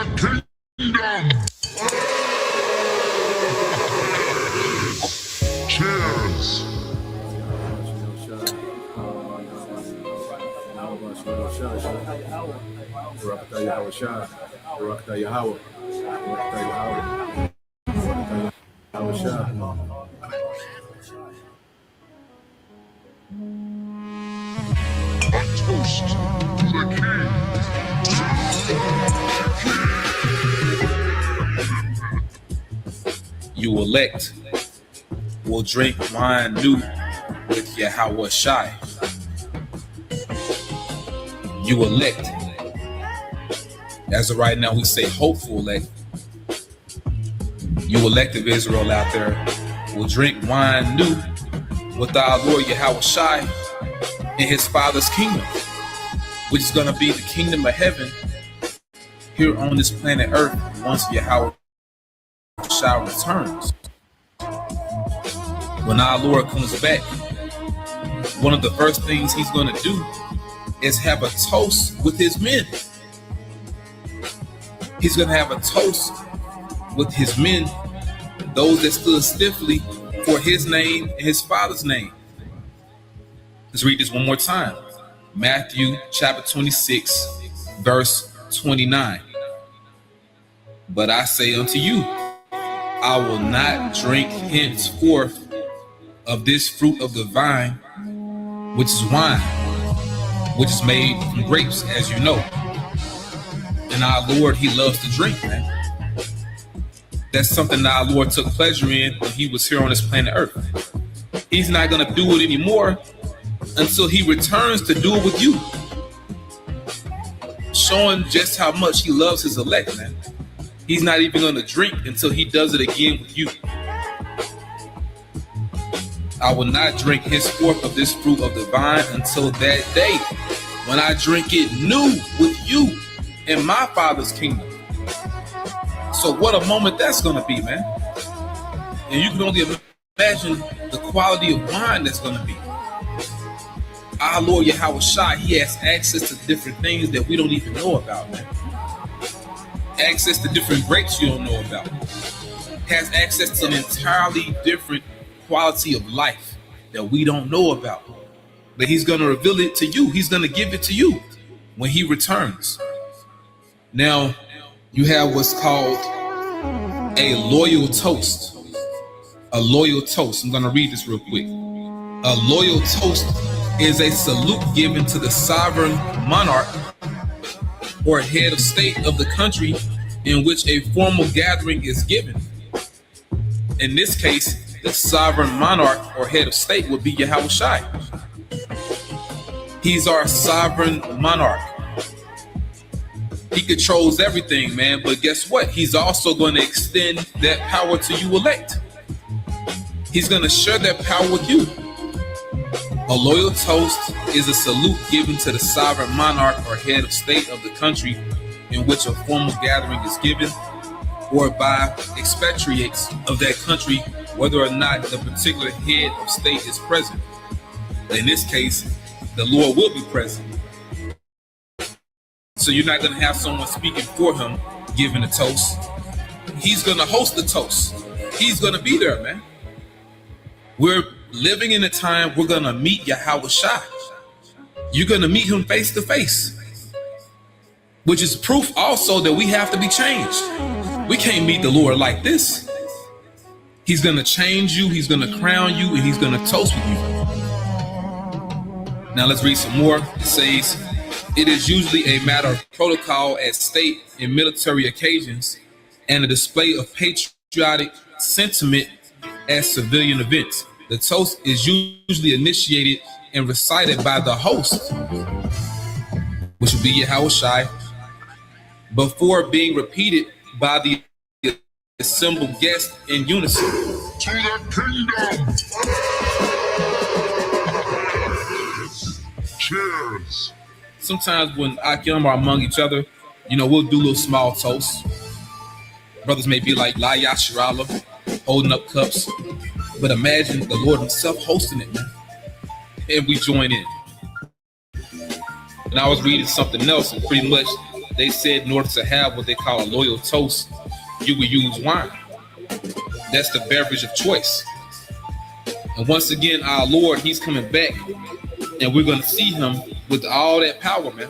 the kingdom. Cheers. A toast to the king. You elect will drink wine new with Yahweh Shai. You elect. As of right now, we say hopeful elect. You elect of Israel out there will drink wine new with our Lord Yahweh Shai in his Father's kingdom, which is going to be the kingdom of heaven here on this planet Earth once Yahweh Shai returns. When our Lord comes back, one of the first things he's going to do is have a toast with his men. He's going to have a toast with his men, those that stood stiffly for his name and his Father's name. Let's read this one more time. Matthew chapter 26, verse 29. But I say unto you, I will not drink henceforth of this fruit of the vine, which is wine, which is made from grapes, as you know. And our Lord, he loves to drink, man. That's something that our Lord took pleasure in when he was here on this planet Earth. He's not going to do it anymore until he returns to do it with you. Showing just how much he loves his elect, man. He's not even going to drink until he does it again with you. I will not drink henceforth of this fruit of the vine until that day when I drink it new with you in my Father's kingdom. So what a moment that's going to be, man. And you can only imagine the quality of wine that's going to be. Our Lord Yahweh Shai, he has access to different things that we don't even know about, man. Access to different grapes you don't know about. Has access to an entirely different quality of life that we don't know about. But he's going to reveal it to you. He's going to give it to you when he returns. Now, you have what's called a loyal toast. A loyal toast. I'm going to read this real quick. A loyal toast is a salute given to the sovereign monarch or head of state of the country in which a formal gathering is given. In this case, the sovereign monarch or head of state would be Yahweh Shai. He's our sovereign monarch. He controls everything, man. But guess what? He's also going to extend that power to you elect. He's going to share that power with you. A loyal toast is a salute given to the sovereign monarch or head of state of the country in which a formal gathering is given, or by expatriates of that country, whether or not the particular head of state is present. In this case, the Lord will be present. So you're not going to have someone speaking for him giving a toast. He's going to host the toast. He's going to be there, man. We're living in a time we're going to meet Yahweh Shai. You're going to meet him face to face, which is proof also that we have to be changed. We can't meet the Lord like this. He's going to change you. He's going to crown you, and he's going to toast with you. Now let's read some more. It says, it is usually a matter of protocol at state and military occasions and a display of patriotic sentiment at civilian events. The toast is usually initiated and recited by the host, which would be Yahweh Shai, before being repeated by the assembled guests in unison. To the kingdom. Cheers. Sometimes when Akim are among each other, we'll do little small toasts. Brothers may be like La Yashirala, holding up cups. But imagine the Lord himself hosting it, man. And we join in. And I was reading something else, and pretty much they said in order to have what they call a loyal toast, you would use wine. That's the beverage of choice. And once again, our Lord, He's coming back, and we're going to see Him with all that power, man.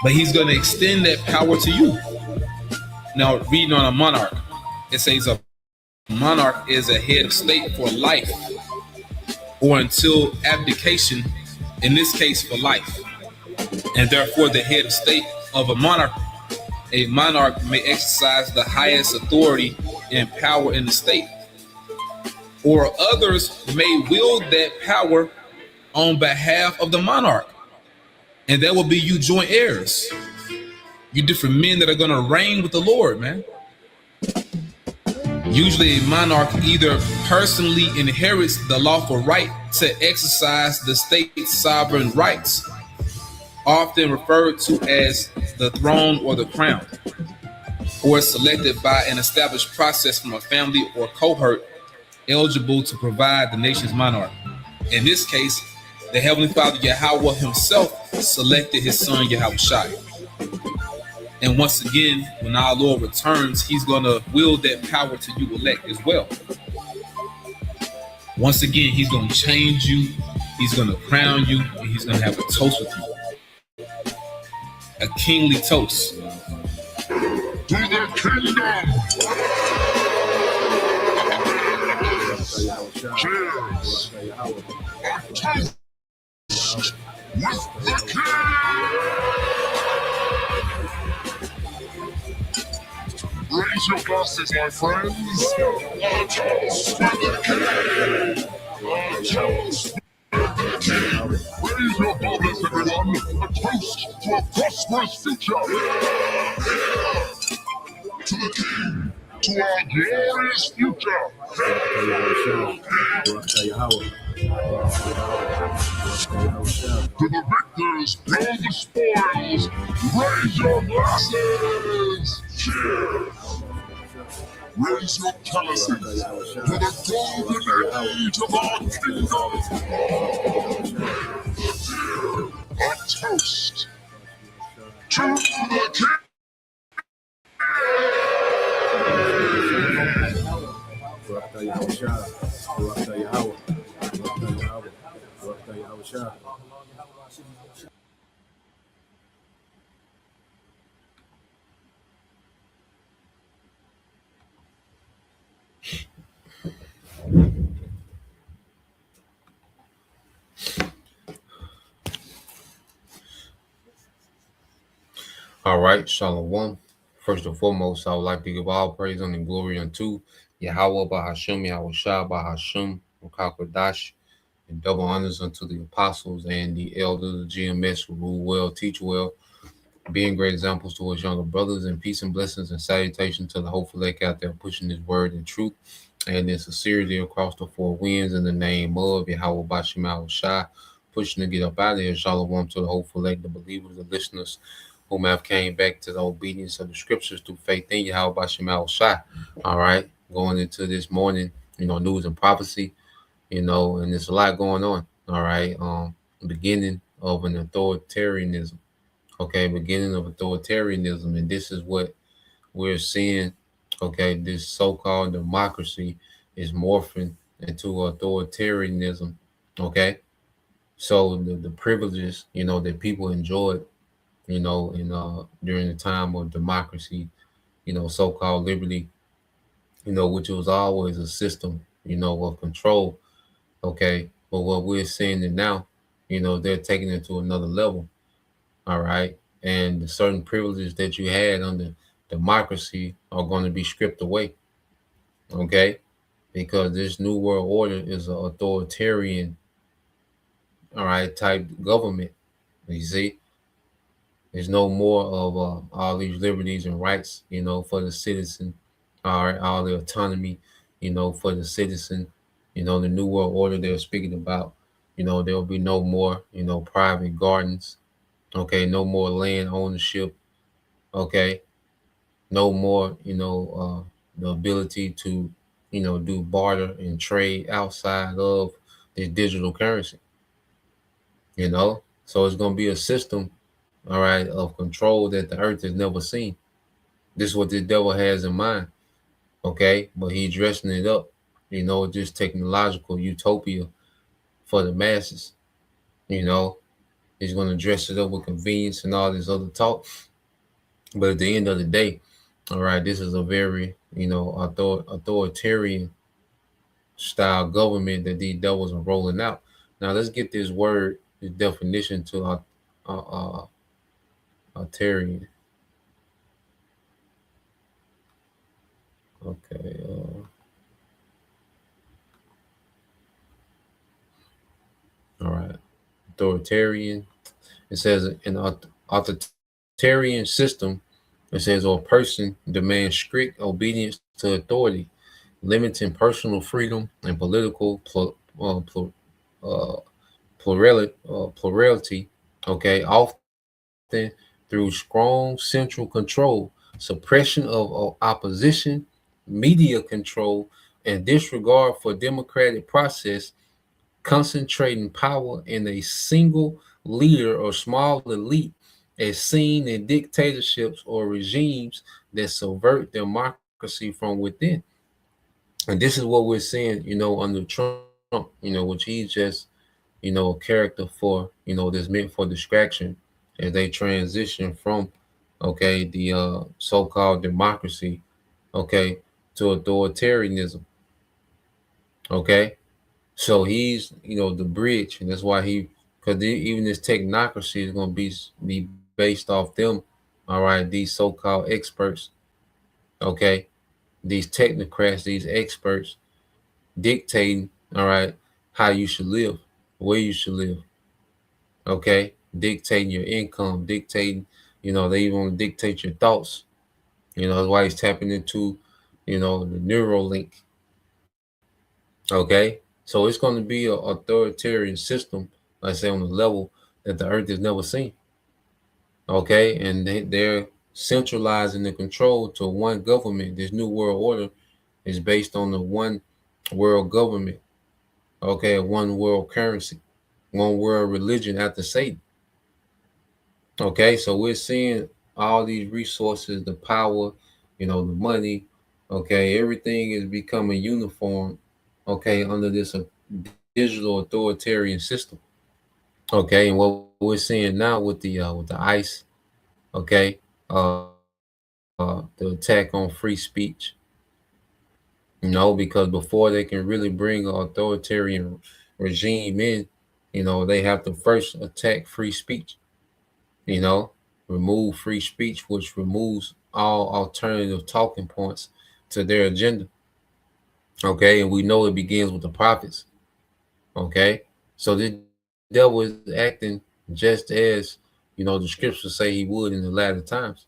But He's going to extend that power to you. Now, reading on a monarch, it says a monarch is a head of state for life or until abdication, in this case for life. And therefore, the head of state of a monarch may exercise the highest authority and power in the state. Or others may wield that power on behalf of the monarch. And that will be you joint heirs. You different men that are going to reign with the Lord, man. Usually a monarch either personally inherits the lawful right to exercise the state's sovereign rights, often referred to as the throne or the crown, or is selected by an established process from a family or cohort eligible to provide the nation's monarch. In this case, the Heavenly Father Yahweh Himself selected His Son Yahushua. And once again, when our Lord returns, He's going to wield that power to you elect as well. Once again, He's going to change you, He's going to crown you, and He's going to have a toast with you. A kingly toast. To the kingdom! Cheers! A toast with the king! Raise your glasses, my friends. A toast with the king! A toast with the king! Raise your glasses, everyone. A toast to a prosperous future! To the king! To our glorious future! To the victors, blow the spoils! Raise your glasses! Cheers! Raise your chalices to the golden age of our kingdom! A toast to the king! All right, Shalom. First and foremost, I would like to give all praise and glory unto Yahweh Bahashim, Yahweh Shah Bahashim, Makakwadash, and double honors unto the apostles and the elders, the GMS, who rule well, teach well, being great examples to us younger brothers, and peace and blessings and salutation to the hopeful lake out there pushing His word and truth and in sincerity across the four winds in the name of Yahweh Bashim Yahweh Shah, pushing to get up out of here. Shalom to the hopeful lake, the believers, the listeners, whom have came back to the obedience of the scriptures through faith in Yahweh Bashim Yahweh Shah. All right, going into this morning, news and prophecy, and there's a lot going on. All right, beginning of an authoritarianism. Okay, beginning of authoritarianism, and this is what we're seeing. Okay, this so-called democracy is morphing into authoritarianism. Okay, so the privileges that people enjoyed during the time of democracy, so-called liberty, which was always a system of control. Okay, but what we're seeing it now, they're taking it to another level. All right, and the certain privileges that you had under democracy are going to be stripped away. Okay, because this new world order is an authoritarian, all right, type government. You see, there's no more of all these liberties and rights, for the citizen, all right, all the autonomy, for the citizen. The new world order they're speaking about, there'll be no more, private gardens. Okay, no more land ownership. Okay, no more, the ability to, do barter and trade outside of the digital currency. So it's going to be a system, all right, of control that the earth has never seen. This is what the devil has in mind, okay? But he's dressing it up, just technological utopia for the masses. You know, he's going to dress it up with convenience and all this other talk. But at the end of the day, all right, this is a very, authoritarian style government that these devils are rolling out. Now let's get this word, this definition to authoritarian. Okay. All right. Authoritarian. It says an authoritarian system. It says, or person demands strict obedience to authority, limiting personal freedom and political uh, plurality. Okay, often through strong central control, suppression of opposition, media control, and disregard for democratic process, concentrating power in a single leader or small elite, as seen in dictatorships or regimes that subvert democracy from within. And this is what we're seeing, under Trump, which he's just, a character for, that's meant for distraction as they transition from, okay, the so-called democracy, okay, to authoritarianism, okay. So he's, the bridge, and that's why because even this technocracy is going to be based off them. All right, these so-called experts, okay, these technocrats, these experts dictating, all right, how you should live, where you should live, okay, dictating your income, dictating, they even want to dictate your thoughts. That's why he's tapping into, the neural link, okay. So it's going to be an authoritarian system, like I say, on the level that the earth has never seen, okay, and they're centralizing the control to one government. This new world order is based on the one world government, okay, one world currency, one world religion after Satan. Okay, so we're seeing all these resources, the power, the money, okay, everything is becoming uniform, okay, under this digital authoritarian system. Okay, and what we're seeing now with the ICE, okay, the attack on free speech, because before they can really bring an authoritarian regime in, they have to first attack free speech, you know, remove free speech, which removes all alternative talking points to their agenda. Okay, and we know it begins with the prophets. Okay, so the devil is acting just as, the scriptures say he would in the latter times.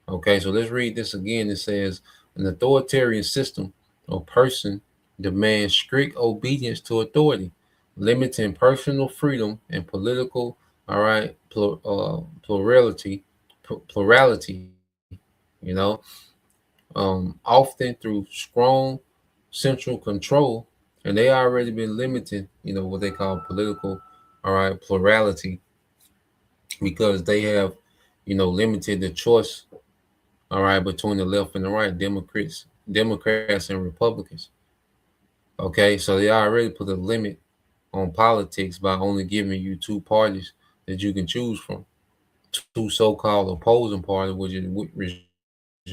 Okay, so let's read this again. It says, an authoritarian system or person demands strict obedience to authority, limiting personal freedom and political, all right, plurality, you know, often through strong central control, and they already been limiting, what they call political, all right, plurality, because they have, limited the choice, all right, between the left and the right, Democrats and Republicans. Okay, so they already put a limit on politics by only giving you two parties that you can choose from, two so-called opposing parties, which is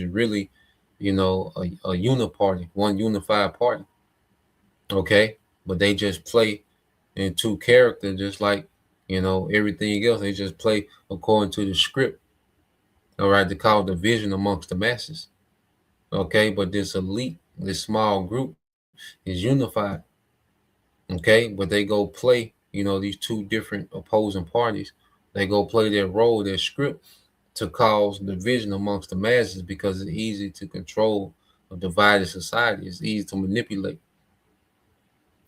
really, a uniparty, one unified party. Okay, but they just play in two characters, just like, everything else. They just play according to the script. All right, to cause division amongst the masses. Okay, but this elite, this small group is unified. Okay, but they go play, these two different opposing parties. They go play their role, their script, to cause division amongst the masses, because it's easy to control a divided society. It's easy to manipulate.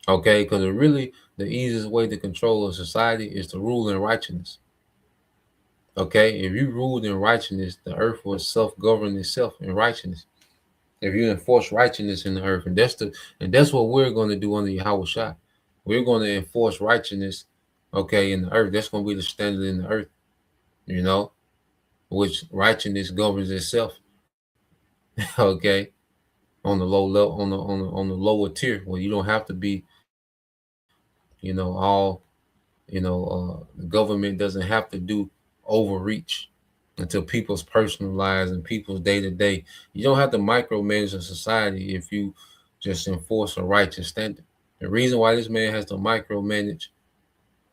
Okay, because really the easiest way to control a society is to rule in righteousness. Okay, if you ruled in righteousness, the earth will self-govern itself in righteousness. If you enforce righteousness in the earth, and that's what we're going to do under Yahweh Shai. We're going to enforce righteousness, okay, in the earth. That's going to be the standard in the earth. you know, which righteousness governs itself. Okay, on the low level, on the lower tier, where you don't have to be, all, the government doesn't have to do overreach into people's personal lives and people's day to day. You don't have to micromanage a society if you just enforce a righteous standard. The reason why this man has to micromanage,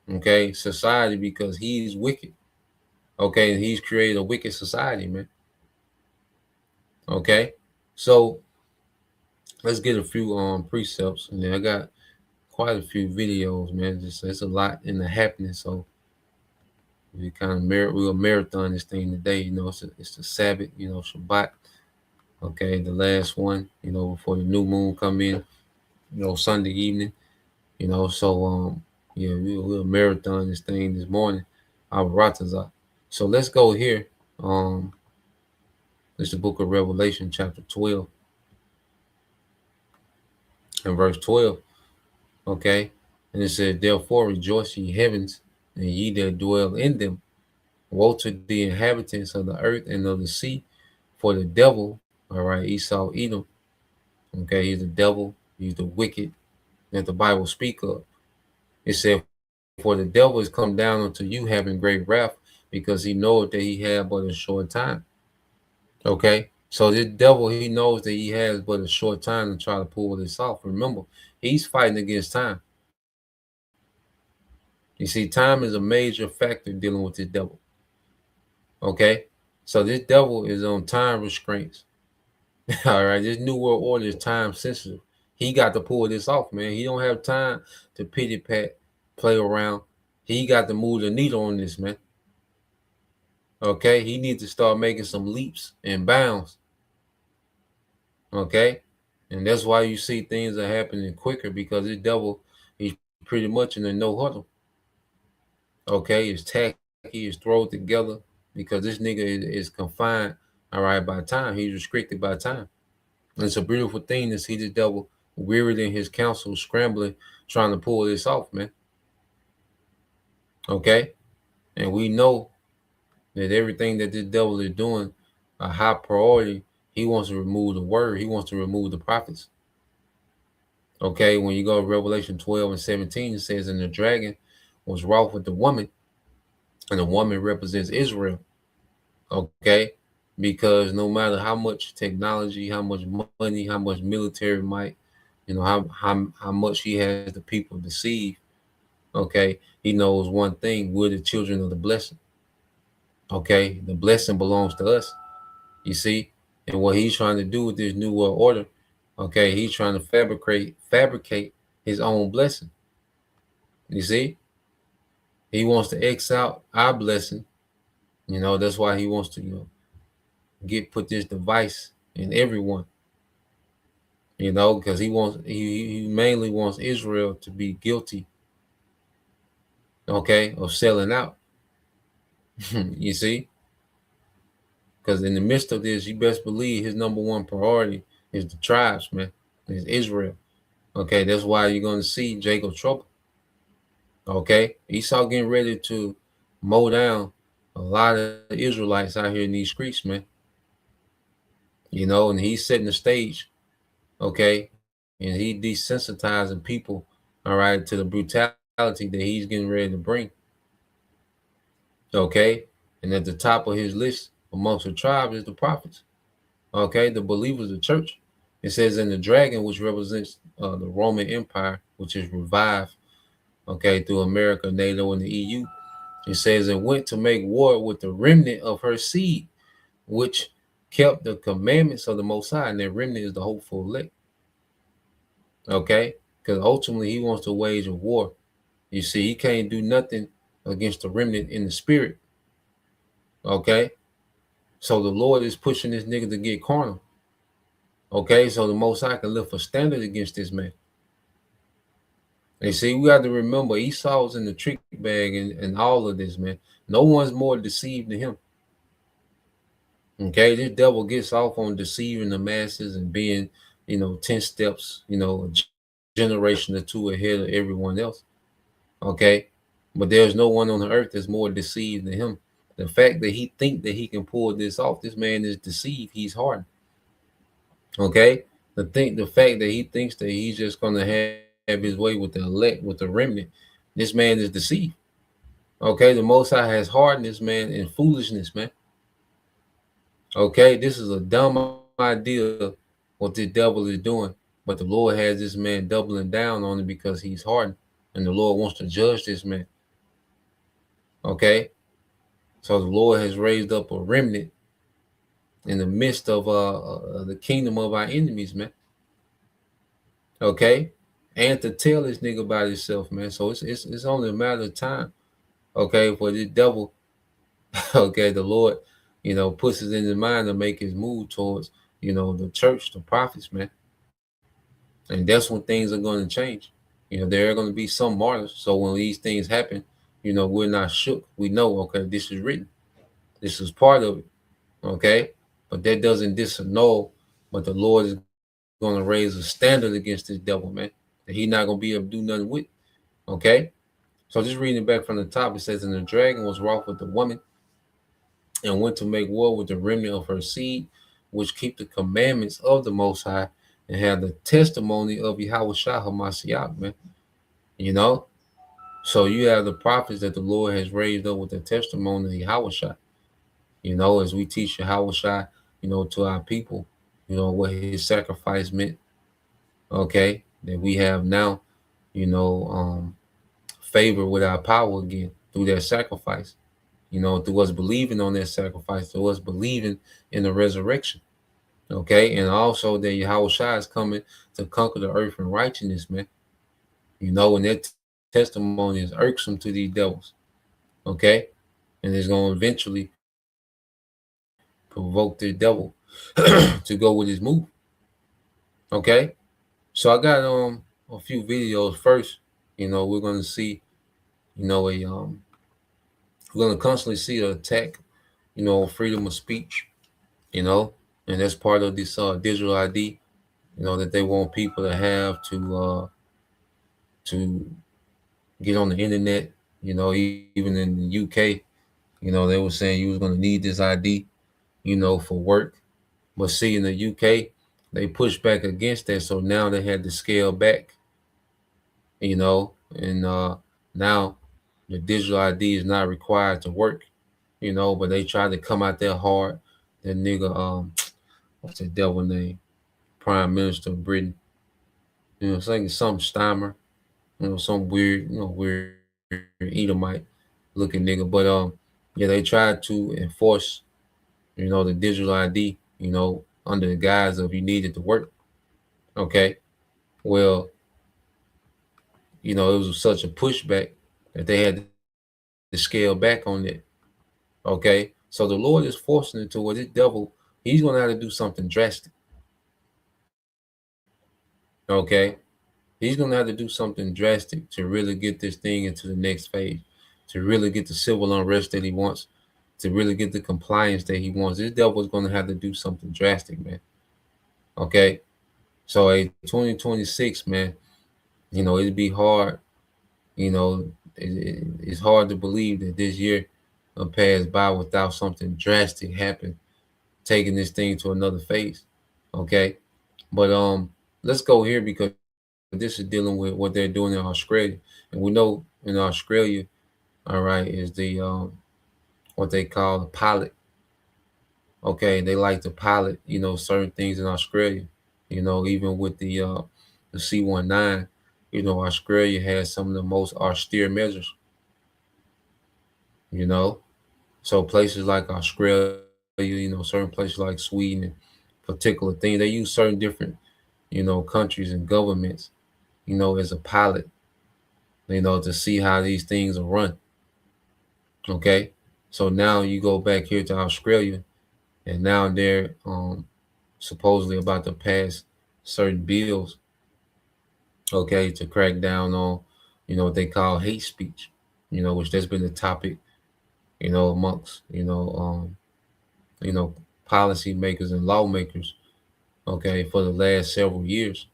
okay, society, because he's wicked. Okay, and he's created a wicked society, man. Okay, so let's get a few precepts, and then I got quite a few videos, man. Just it's a lot in the happening, so we'll marathon this thing today. It's the Sabbath, Shabbat. Okay, the last one, before the new moon come in, Sunday evening. So yeah, we'll marathon this thing this morning. Our Ratazah. So let's go here. It's the book of Revelation, chapter 12 and verse 12. Okay, and it says, "Therefore rejoice, ye heavens, and ye that dwell in them. Woe to the inhabitants of the earth and of the sea, for the devil," all right, Esau, Edom, okay, he's the devil, he's the wicked that the Bible speak of. It said, "For the devil is come down unto you having great wrath, because he knoweth that he had but a short time." Okay, so this devil, he knows that he has but a short time to try to pull this off. Remember, he's fighting against time. You see, time is a major factor dealing with this devil. Okay, so this devil is on time restraints. All right, this new world order is time sensitive. He got to pull this off, man. He don't have time to pity pat, play around. He got to move the needle on this, man. Okay, he needs to start making some leaps and bounds. Okay, and that's why you see things are happening quicker, because this devil, he's pretty much in a no huddle. Okay, it's tacky, it's thrown together, because this nigga is confined, all right, by time. He's restricted by time. And it's a beautiful thing to see the devil wearied in his counsel, scrambling, trying to pull this off, man. Okay? And we know that everything that this devil is doing, a high priority, he wants to remove the word, he wants to remove the prophets. Okay, when you go to Revelation 12 and 17, it says, "And the dragon was wroth with the woman," and the woman represents Israel. Okay, because no matter how much technology, how much money, how much military might, how much he has the people deceived, okay, he knows one thing: we're the children of the blessing. Okay, the blessing belongs to us. You see, and what he's trying to do with this new world order, okay, he's trying to fabricate his own blessing. You see, he wants to X out our blessing. That's why he wants to, put this device in everyone. Because he mainly wants Israel to be guilty, okay, of selling out. You see, because in the midst of this, you best believe his number one priority is the tribes, man, is Israel. Okay, that's why you're going to see Jacob trouble. Okay, Esau getting ready to mow down a lot of Israelites out here in these streets, man. And he's setting the stage, okay, and he desensitizing people, all right, to the brutality that he's getting ready to bring. Okay, and at the top of his list amongst the tribes is the prophets. Okay, the believers of the church. It says, "In the dragon," which represents the Roman Empire, which is revived, okay, through America, NATO, and the EU. It says, "And went to make war with the remnant of her seed, which kept the commandments of the Most High." And that remnant is the hopeful elect. Okay, because ultimately he wants to wage a war. You see, he can't do nothing against the remnant in the spirit. Okay, so the Lord is pushing this nigga to get carnal. Okay, so the Most High can lift a standard against this man. And see, we got to remember Esau's in the trick bag and all of this, man. No one's more deceived than him. Okay, this devil gets off on deceiving the masses and being, 10 steps, a generation or two ahead of everyone else. Okay, but there's no one on the earth that's more deceived than him. The fact that he think that he can pull this off, this man is deceived. He's hardened. Okay, the fact that he thinks that he's just gonna have his way with the elect, with the remnant, this man is deceived. Okay, the Most High has hardened this man in foolishness, man. Okay, this is a dumb idea what the devil is doing, but the Lord has this man doubling down on it because he's hardened, and the Lord wants to judge this man. Okay, so the Lord has raised up a remnant in the midst of the kingdom of our enemies, man. Okay, and to tell this nigga about himself, man. So it's only a matter of time. Okay, for the devil, okay, the Lord, puts it in his mind to make his move towards, the church, the prophets, man. And that's when things are going to change. There are going to be some martyrs. So when these things happen, we're not shook. We know, okay, this is written. This is part of it. Okay, but that doesn't disannul. But the Lord is going to raise a standard against this devil, man. That he's not going to be able to do nothing with. Okay, so just reading it back from the top, it says, "And the dragon was wroth with the woman, and went to make war with the remnant of her seed, which keep the commandments of the Most High, and have the testimony of Yahweh Shah Hamashiach," man. You know, so you have the prophets that the Lord has raised up with the testimony of Yahweh Shah. As we teach Yahweh Shah, to our people, what his sacrifice meant. Okay, that we have now, you know, um, favor with our power again through that sacrifice. Through us believing on that sacrifice, through us believing in the resurrection. Okay, and also that Yahweh Shai is coming to conquer the earth in righteousness, man. And that testimony is irksome to these devils. Okay, and it's going to eventually provoke the devil to go with his move. Okay, so I got a few videos first. We're going to see, you know, a we're going to constantly see an attack, freedom of speech, you know, and that's part of this digital ID, that they want people to have to get on the internet. Even in the UK, they were saying you was gonna need this ID, for work. But see, in the UK, they pushed back against that, so now they had to scale back, and now the digital ID is not required to work, but they tried to come out there hard. That nigga, what's that devil name? Prime Minister of Britain. Saying some Steimer, some weird, weird Edomite looking nigga. But yeah, they tried to enforce, the digital ID, under the guise of you needed to work. Okay. Well, it was such a pushback that they had to scale back on it. Okay. So the Lord is forcing it to where this devil, he's gonna have to do something drastic. Okay. He's gonna have to do something drastic to really get this thing into the next phase, to really get the civil unrest that he wants, to really get the compliance that he wants. This devil's gonna have to do something drastic, man. Okay, so a 2026, man. It'd be hard. It's hard to believe that this year will pass by without something drastic happen, taking this thing to another phase. Okay, but let's go here because this is dealing with what they're doing in Australia, and we know in Australia, all right, is what they call a pilot. Okay, they like to pilot, certain things in Australia. Even with the C-19, Australia has some of the most austere measures. You know, so places like Australia, certain places like Sweden, and particular things, they use certain different, countries and governments, as a pilot, to see how these things are run. Okay, so now you go back here to Australia, and now they're supposedly about to pass certain bills, okay, to crack down on, what they call hate speech, which that's been a topic, amongst, you know, policymakers and lawmakers, okay, for the last several years,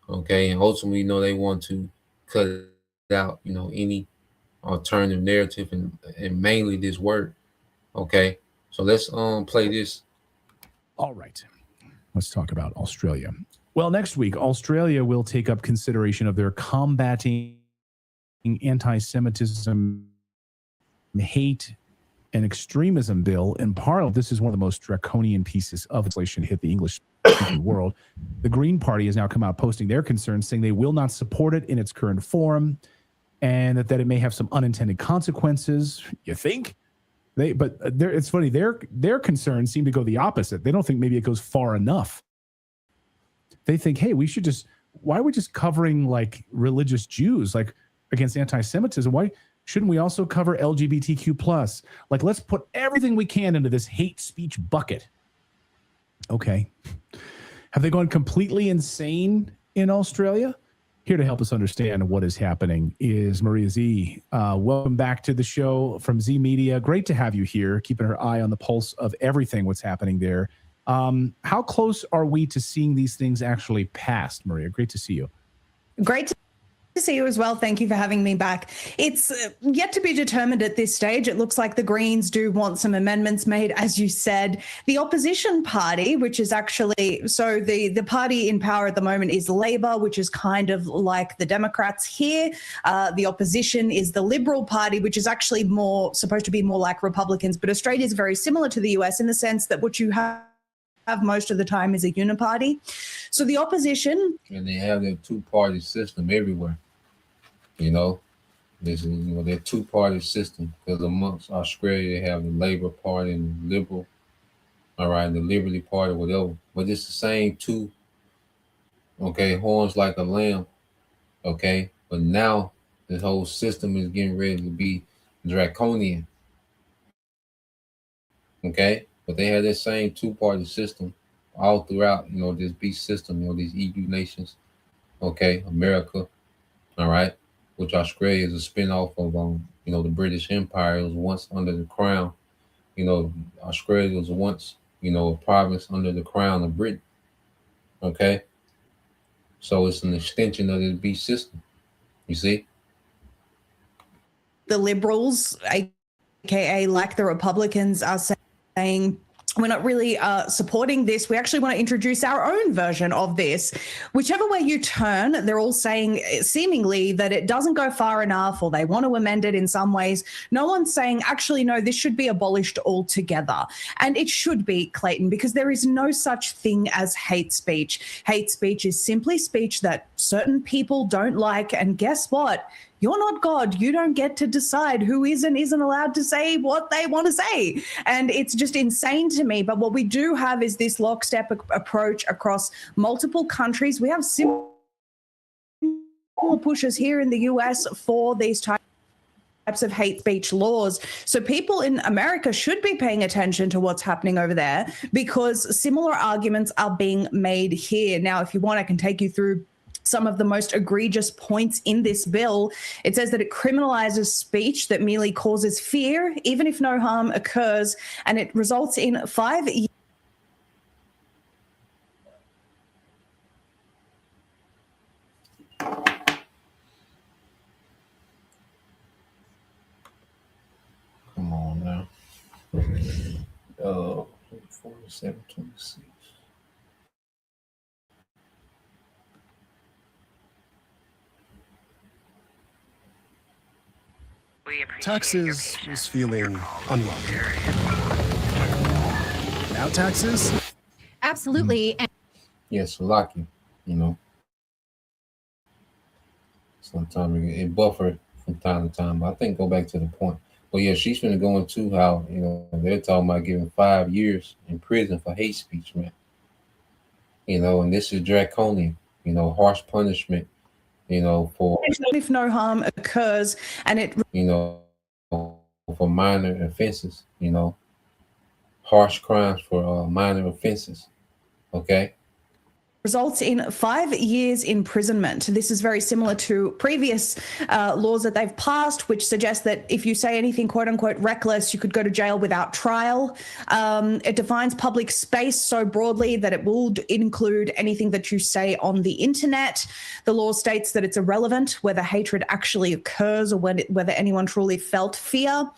okay, and ultimately, they want to cut out, any alternative narrative and mainly this word. Okay, so let's play this. All right. Let's talk about Australia. Well, next week, Australia will take up consideration of their combating anti-Semitism, hate, and extremism bill in Parliament. This is one of the most draconian pieces of legislation hit the English-speaking world. The Green Party has now come out posting their concerns, saying they will not support it in its current form, and that it may have some unintended consequences. You think? It's funny. Their concerns seem to go the opposite. They don't think maybe it goes far enough. They think, hey, why are we just covering like religious Jews, like against anti-Semitism? Why shouldn't we also cover LGBTQ plus? Like, let's put everything we can into this hate speech bucket. Okay. Have they gone completely insane in Australia? Here to help us understand what is happening is Maria Z. Welcome back to the show from Z Media. Great to have you here, keeping her eye on the pulse of everything what's happening there. How close are we to seeing these things actually passed, Maria? Great to see you. Great to see you as well. Thank you for having me back. It's yet to be determined at this stage. It looks like the Greens do want some amendments made, as you said. The opposition party, which is actually, so the party in power at the moment is Labor, which is kind of like the Democrats here. The opposition is the Liberal Party, which is actually supposed to be more like Republicans. But Australia is very similar to the US in the sense that what you have most of the time is a uniparty. So the opposition, and they have their two-party system everywhere. You know, this is their two-party system, because amongst Australia they have the Labor Party and the Liberal, all right, the Liberty Party, whatever. But it's the same two, okay, horns like a lamb, okay. But now this whole system is getting ready to be draconian, okay. But they have that same two-party system all throughout, this beast system, these EU nations, okay, America, all right, which Australia is a spin-off of, the British Empire. It was once under the crown. Australia was once, a province under the crown of Britain, okay. So it's an extension of this beast system, you see. the Liberals, aka like the Republicans, are saying we're not really supporting this. We actually want to introduce our own version of this. Whichever way you turn, they're all saying seemingly that it doesn't go far enough, or they want to amend it in some ways. No one's saying, actually, no, this should be abolished altogether. And it should be, Clayton, because there is no such thing as hate speech. Hate speech is simply speech that certain people don't like. And guess what? You're not God. You don't get to decide who is and isn't allowed to say what they want to say. And it's just insane to me. But what we do have is this lockstep approach across multiple countries. We have similar pushes here in the US for these types of hate speech laws. So people in America should be paying attention to what's happening over there, because similar arguments are being made here. Now, if you want, I can take you through some of the most egregious points in this bill. It says that it criminalizes speech that merely causes fear, even if no harm occurs, and it results in 5 years. Come on now. 4726. Texas was feeling unwelcome. Now Texas? Absolutely. Yes, lucky, Sometimes it buffered from time to time. But I think go back to the point. But yeah, she's going to go into how, they're talking about giving 5 years in prison for hate speech, man. And this is draconian, harsh punishment, for, If no harm occurs, and it, for minor offenses, harsh crimes for minor offenses. Okay. results in 5 years imprisonment. This is very similar to previous laws that they've passed, which suggest that if you say anything quote unquote reckless, you could go to jail without trial. It defines public space so broadly that it will include anything that you say on the internet. The law states that it's irrelevant whether hatred actually occurs or whether anyone truly felt fear.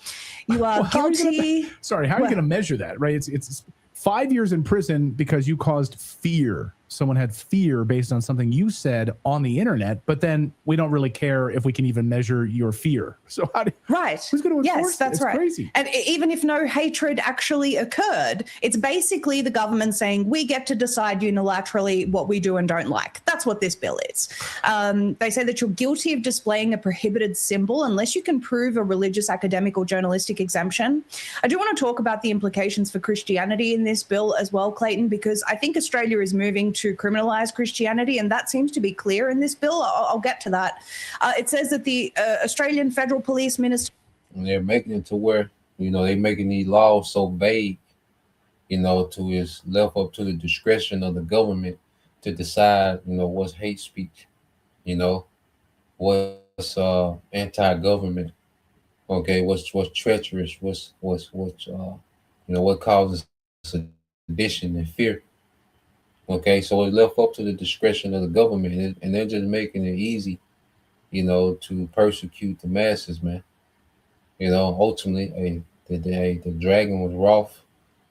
You are guilty. How are you going to measure that, right? It's 5 years in prison because you caused fear. Someone had fear based on something you said on the internet, but then we don't really care if we can even measure your fear. So who's going to enforce Yes, that's it's right. Crazy. And even if no hatred actually occurred, it's basically the government saying we get to decide unilaterally what we do and don't like. That's what this bill is. They say that you're guilty of displaying a prohibited symbol unless you can prove a religious, academic, or journalistic exemption. I do want to talk about the implications for Christianity in this bill as well, Clayton, because I think Australia is moving to criminalize Christianity, and that seems to be clear in this bill. I'll get to that. It says that the Australian Federal Police Minister... And they're making it to where, they're making these laws so vague, to it's left up to the discretion of the government to decide, what's hate speech, what's anti-government, okay, what's treacherous, what's what causes sedition and fear. Okay, so it's left up to the discretion of the government, and they're just making it easy, to persecute the masses, man. Ultimately, the dragon was wroth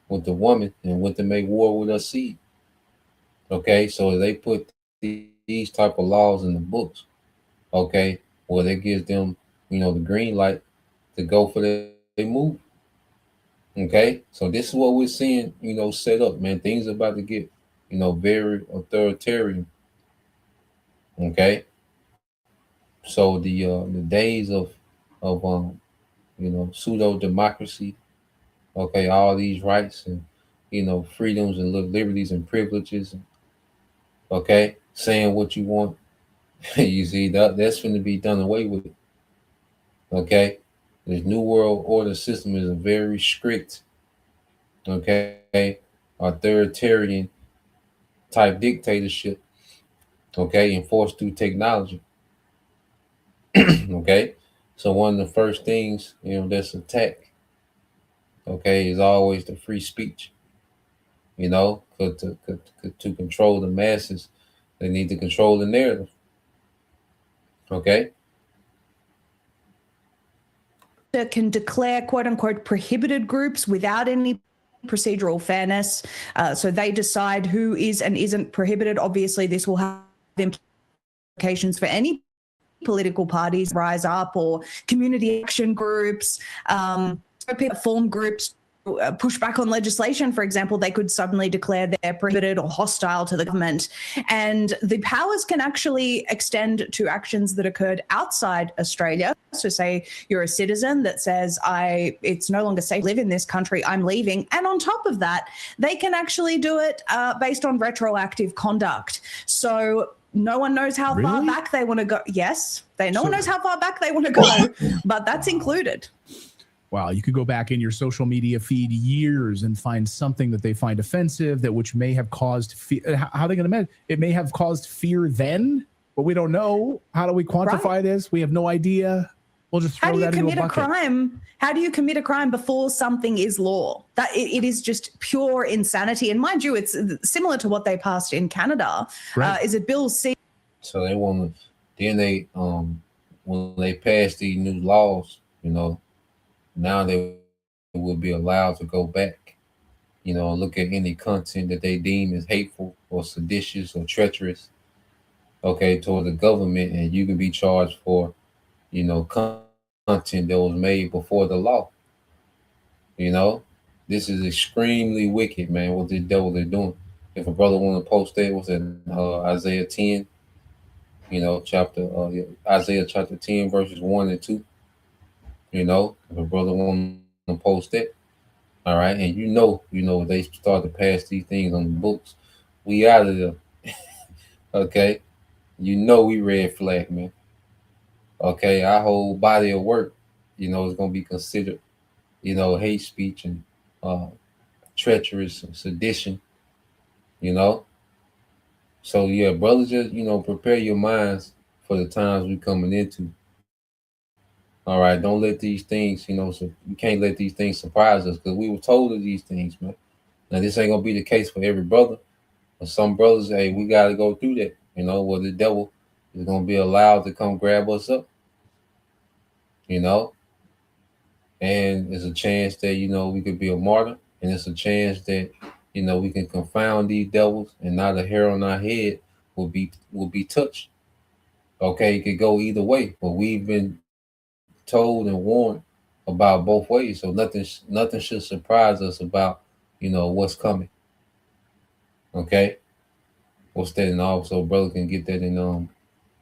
with the woman and went to make war with her seed. Okay, so they put these type of laws in the books. Okay, well, that gives them, the green light to go for their move. Okay, so this is what we're seeing, set up, man. Things are about to get, very authoritarian. Okay, so the days of pseudo democracy, okay, all these rights and freedoms and liberties and privileges, okay, saying what you want, you see that's going to be done away with. Okay, this new world order system is a very strict, okay, authoritarian type dictatorship, okay, enforced through technology. Okay, so one of the first things that's attacked, okay, is always the free speech. To control the masses, they need to control the narrative. Okay, can declare quote unquote prohibited groups without any procedural fairness. So they decide who is and isn't prohibited. Obviously, this will have implications for any political parties, Rise Up or community action groups, people form groups, push back on legislation, for example. They could suddenly declare they're prohibited or hostile to the government. And the powers can actually extend to actions that occurred outside Australia. So say you're a citizen that says, it's no longer safe to live in this country, I'm leaving. And on top of that, they can actually do it based on retroactive conduct. So no one knows how far back they want to go. Yes, no one knows how far back they want to go, but that's included. Wow, you could go back in your social media feed years and find something that they find offensive, which may have caused fear. How are they going to measure? It may have caused fear then, but we don't know. How do we quantify this? We have no idea. We'll just throw that into a bucket. How do you commit a crime before something is law? That it is just pure insanity. And mind you, it's similar to what they passed in Canada. Right. Is it Bill C? So they want to. Then they when they pass these new laws, now they will be allowed to go back, look at any content that they deem as hateful or seditious or treacherous, okay, toward the government, and you can be charged for, content that was made before the law. This is extremely wicked, man, what the devil is doing. If a brother want to post that, was in Isaiah 10, Isaiah chapter 10, verses 1 and 2. If a brother want to post it, all right, and they start to pass these things on the books, we out of there. Okay, we red flag, man. Okay, our whole body of work, is going to be considered, hate speech and treacherous and sedition. So yeah, brothers, just prepare your minds for the times we coming into. All right, don't let these things, so you can't let these things surprise us because we were told of these things, man. Now this ain't gonna be the case for every brother, but some brothers, hey, we gotta go through that, where the devil is gonna be allowed to come grab us up, you know, and it's a chance that we could be a martyr, and it's a chance that we can confound these devils, and not a hair on our head will be touched. Okay, it could go either way, but we've been told and warned about both ways, so nothing should surprise us about what's coming. Okay, what's that? And also, brother can get that in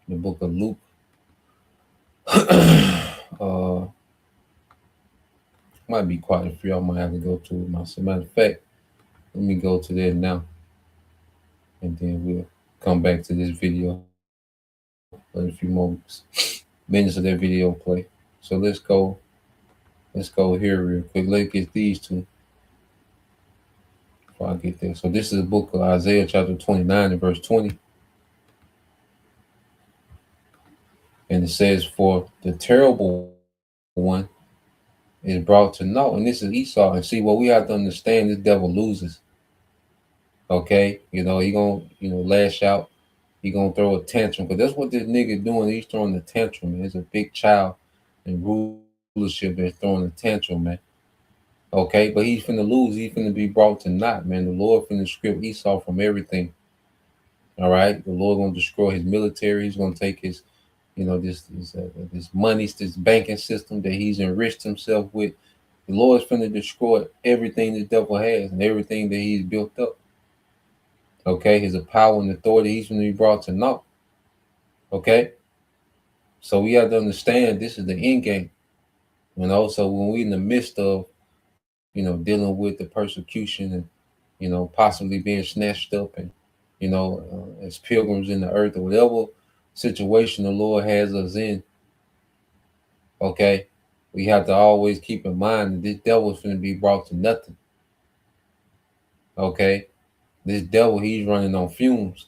the book of Luke. Might be quite a few. I might have to go to it myself. Matter of fact, let me go to that now, and then we'll come back to this video. Let a few minutes of that video play. So let's go here real quick. Let's get these two before I get there. So this is the book of Isaiah chapter 29 and verse 20. And it says, "For the terrible one is brought to naught." And this is Esau. And see, what we have to understand, this devil loses. Okay? He gonna, lash out. He gonna throw a tantrum. Because that's what this nigga doing. He's throwing a tantrum, man. He's a big child in rulership that's throwing a tantrum, man. Okay? But he's finna lose. He's finna be brought to naught, man. The Lord finna strip Esau from everything. All right? The Lord gonna destroy his military. He's gonna take his this money, this banking system that he's enriched himself with. The Lord's finna destroy everything the devil has and everything that he's built up. Okay, his power and authority, he's gonna be brought to naught. Okay, so we have to understand this is the end game. So when we're in the midst of, dealing with the persecution and, possibly being snatched up and, as pilgrims in the earth or whatever situation the Lord has us in, okay, we have to always keep in mind that this devil is going to be brought to nothing. Okay, this devil, he's running on fumes.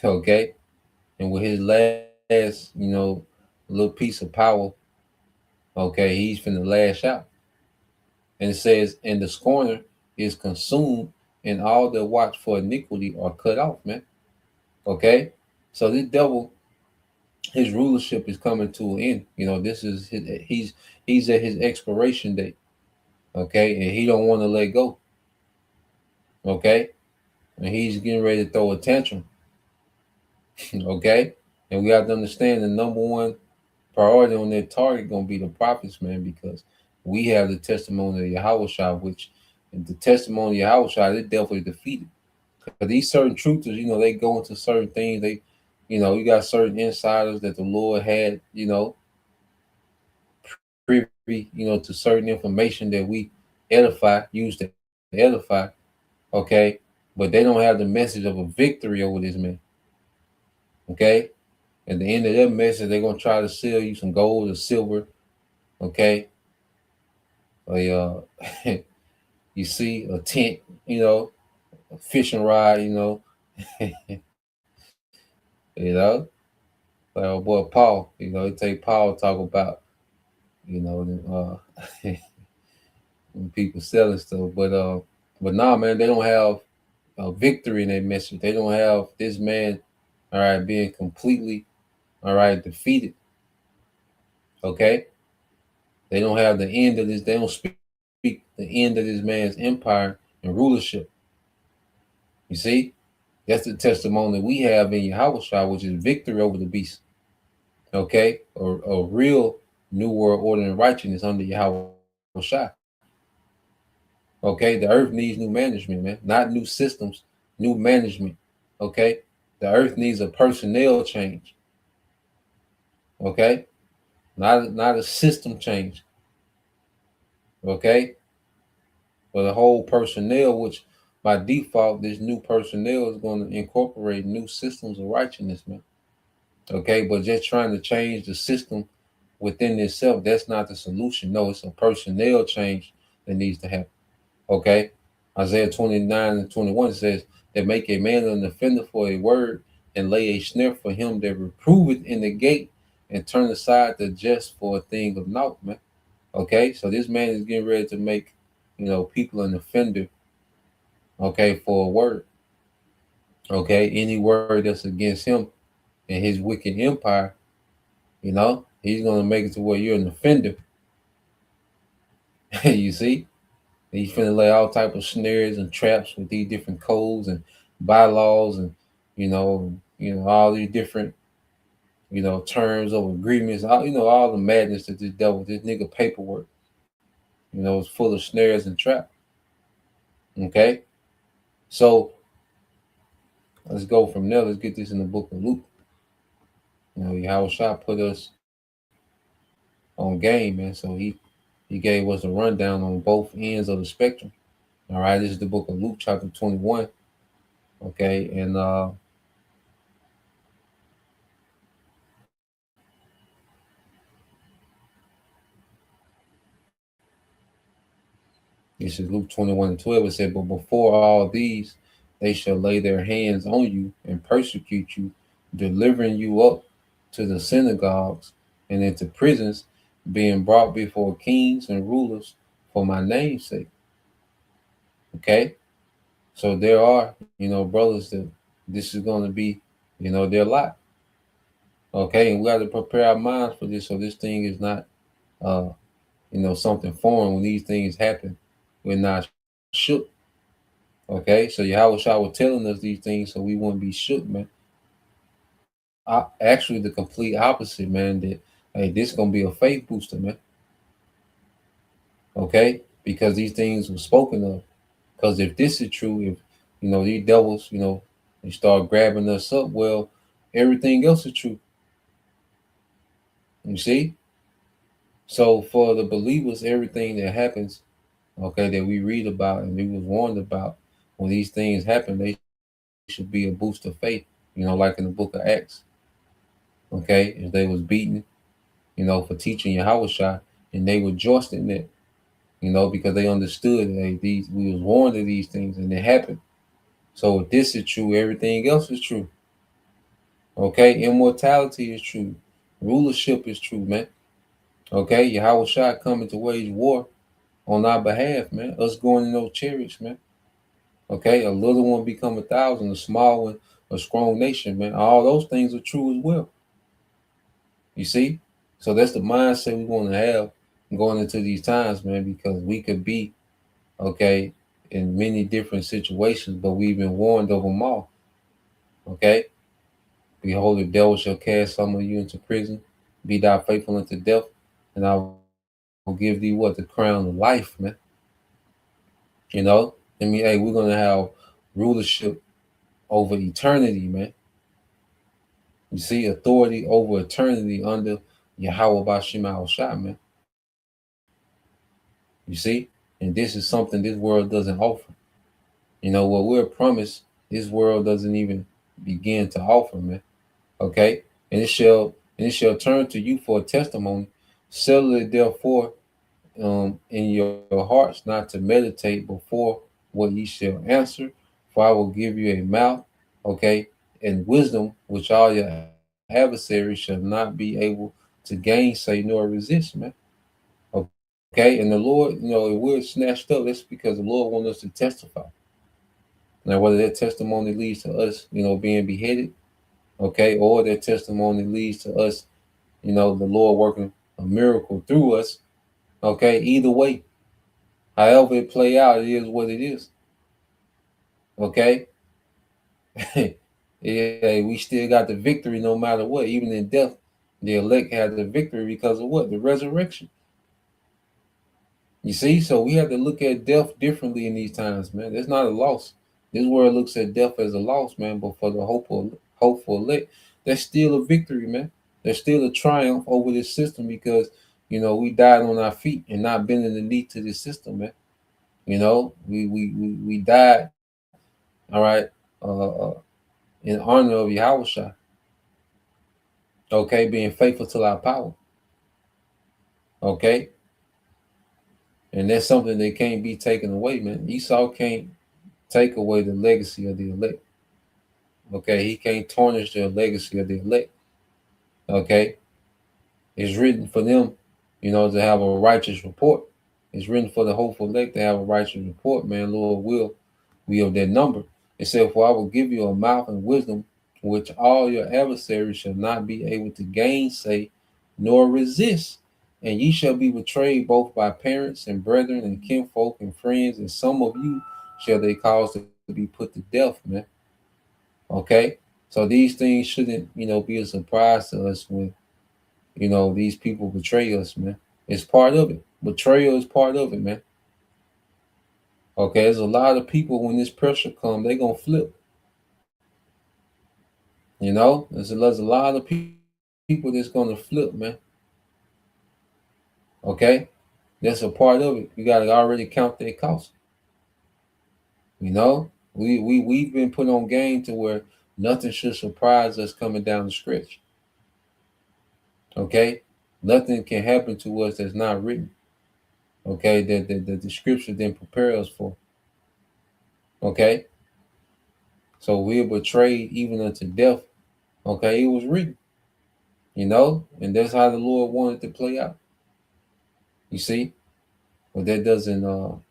Okay, and with his last, little piece of power, okay, he's finna lash out. And it says, "And the scorner is consumed, and all that watch for iniquity are cut off," man. Okay, so this devil, his rulership is coming to an end. This is he's at his expiration date. Okay, and he don't want to let go. Okay, and he's getting ready to throw a tantrum. Okay, and we have to understand the number one priority on their target gonna be the prophets, man, because we have the testimony of Yahweh, which the testimony of Yahweh, the devil is defeated. Because these certain truthers, they go into certain things. They, you got certain insiders that the Lord had, privy, to certain information that we use to edify. Okay, but they don't have the message of a victory over this man. Okay, at the end of their message, they're gonna try to sell you some gold or silver. Okay, or you see a tent, a fishing rod, you know, like our boy Paul, you take Paul talk about, when people selling stuff, but nah, man, they don't have a victory in their message. They don't have this man, all right, being completely, all right, defeated. Okay, they don't have the end of this. They don't speak the end of this man's empire and rulership. You see, that's the testimony we have in Yahweh, which is victory over the beast. Okay, a real new world order and righteousness under Yahweh. Okay, the earth needs new management, man, not new systems, new management. Okay, the earth needs a personnel change. Okay, not a system change. Okay, but the whole personnel, which by default, this new personnel is going to incorporate new systems of righteousness, man. Okay, but just trying to change the system within itself, that's not the solution. No, it's a personnel change that needs to happen. Okay, Isaiah 29 and 21 says, that make a man an offender for a word, and lay a snare for him that reproveth in the gate, and turn aside the just for a thing of naught, man. Okay, so this man is getting ready to make, people an offender, okay, for a word. Okay, any word that's against him and his wicked empire, he's gonna make it to where you're an offender. You see? He's finna lay all type of snares and traps with these different codes and bylaws and all these different terms of agreements. All the madness that this nigga paperwork, is full of snares and traps. Okay, so let's go from there. Let's get this in the book of Luke. Yahweh Shah put us on game, man. So he gave us a rundown on both ends of the spectrum. All right, this is the book of Luke, chapter 21. Okay, and this is Luke 21:12. It said, "But before all these, they shall lay their hands on you and persecute you, delivering you up to the synagogues and into prisons, being brought before kings and rulers for my name's sake." Okay, so there are, brothers that this is going to be, their lot. Okay, and we got to prepare our minds for this, so this thing is not, something foreign. When these things happen, we're not shook. Okay, so Yahweh Shah was telling us these things so we wouldn't be shook, man. Actually, the complete opposite, man. That hey, this gonna be a faith booster, man. Okay, because these things were spoken of. Because if this is true, if these devils, they start grabbing us up, well, everything else is true. You see? So for the believers, everything that happens, okay, that we read about and we was warned about, when these things happen, they should be a boost of faith, like in the book of Acts. Okay, if they was beaten, for teaching Yahweh Shah, and they rejoiced in that, because they understood that we was warned of these things and they happened. So if this is true, everything else is true. Okay, immortality is true, rulership is true, man. Okay, Yahweh Shah coming to wage war on our behalf, man. Us going in those chariots, man. Okay, a little one become 1,000, a small one, a strong nation, man. All those things are true as well. You see? So that's the mindset we want to have going into these times, man, because we could be, okay, in many different situations, but we've been warned of them all. Okay? Behold, the devil shall cast some of you into prison. Be thou faithful unto death, and I will give thee what? The crown of life, man. Hey, we're going to have rulership over eternity, man. You see, authority over eternity under Yahweh Bashim al-Shah, man. You see? And this is something this world doesn't offer. What we're promised, this world doesn't even begin to offer, man. Okay? And it shall turn to you for a testimony. Settle it therefore in your hearts not to meditate before what ye shall answer, for I will give you a mouth, okay, and wisdom which all your adversaries shall not be able to gainsay nor resist, man. Okay, and the Lord, if we're snatched up, that's because the Lord wants us to testify. Now, whether that testimony leads to us, being beheaded, okay, or that testimony leads to us, the Lord working a miracle through us, okay, either way, however it play out, it is what it is. Okay? Yeah, we still got the victory no matter what. Even in death, the elect had the victory because of what? The resurrection. You see? So we have to look at death differently in these times, man. It's not a loss. This world looks at death as a loss, man, but for the hopeful elect, that's still a victory, man. There's still a triumph over this system because, we died on our feet and not bending the knee to this system, man. We died, all right, in honor of Yahweh Shah. Okay, being faithful to our power. Okay. And that's something that can't be taken away, man. Esau can't take away the legacy of the elect. Okay, he can't tarnish the legacy of the elect. Okay, it's written for them, to have a righteous report. It's written for the hopeful elect to have a righteous report, man. Lord will be of that number. It said, "For I will give you a mouth and wisdom, which all your adversaries shall not be able to gainsay nor resist. And ye shall be betrayed both by parents and brethren and kinfolk and friends, and some of you shall they cause to be put to death," man. Okay? So these things shouldn't, be a surprise to us when, these people betray us, man. It's part of it. Betrayal is part of it, man. Okay, there's a lot of people when this pressure comes, they're gonna flip. There's a lot of people that's gonna flip, man. Okay, that's a part of it. You gotta already count their cost. We've been put on game to where nothing should surprise us coming down the stretch. Okay, nothing can happen to us that's not written. Okay, that the scripture didn't prepare us for. Okay, so we're betrayed even unto death. Okay, it was written. And that's how the Lord wanted to play out. You see, but that doesn't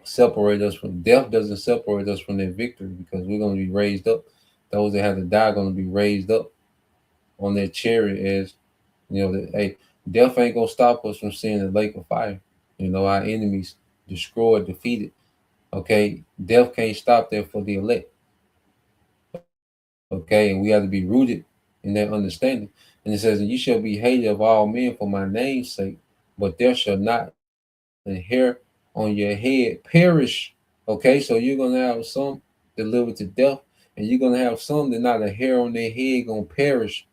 separate us from death. Doesn't separate us from that victory, because we're going to be raised up. Those that have to die are going to be raised up on that chariot. As hey, death ain't gonna stop us from seeing the lake of fire. Our enemies destroyed, defeated. Okay, death can't stop that for the elect. Okay, and we have to be rooted in that understanding. And it says, "And you shall be hated of all men for my name's sake, but there shall not a hair on your head perish." Okay, so you're gonna have some delivered to death, and you're gonna have some that not a hair on their head gonna perish.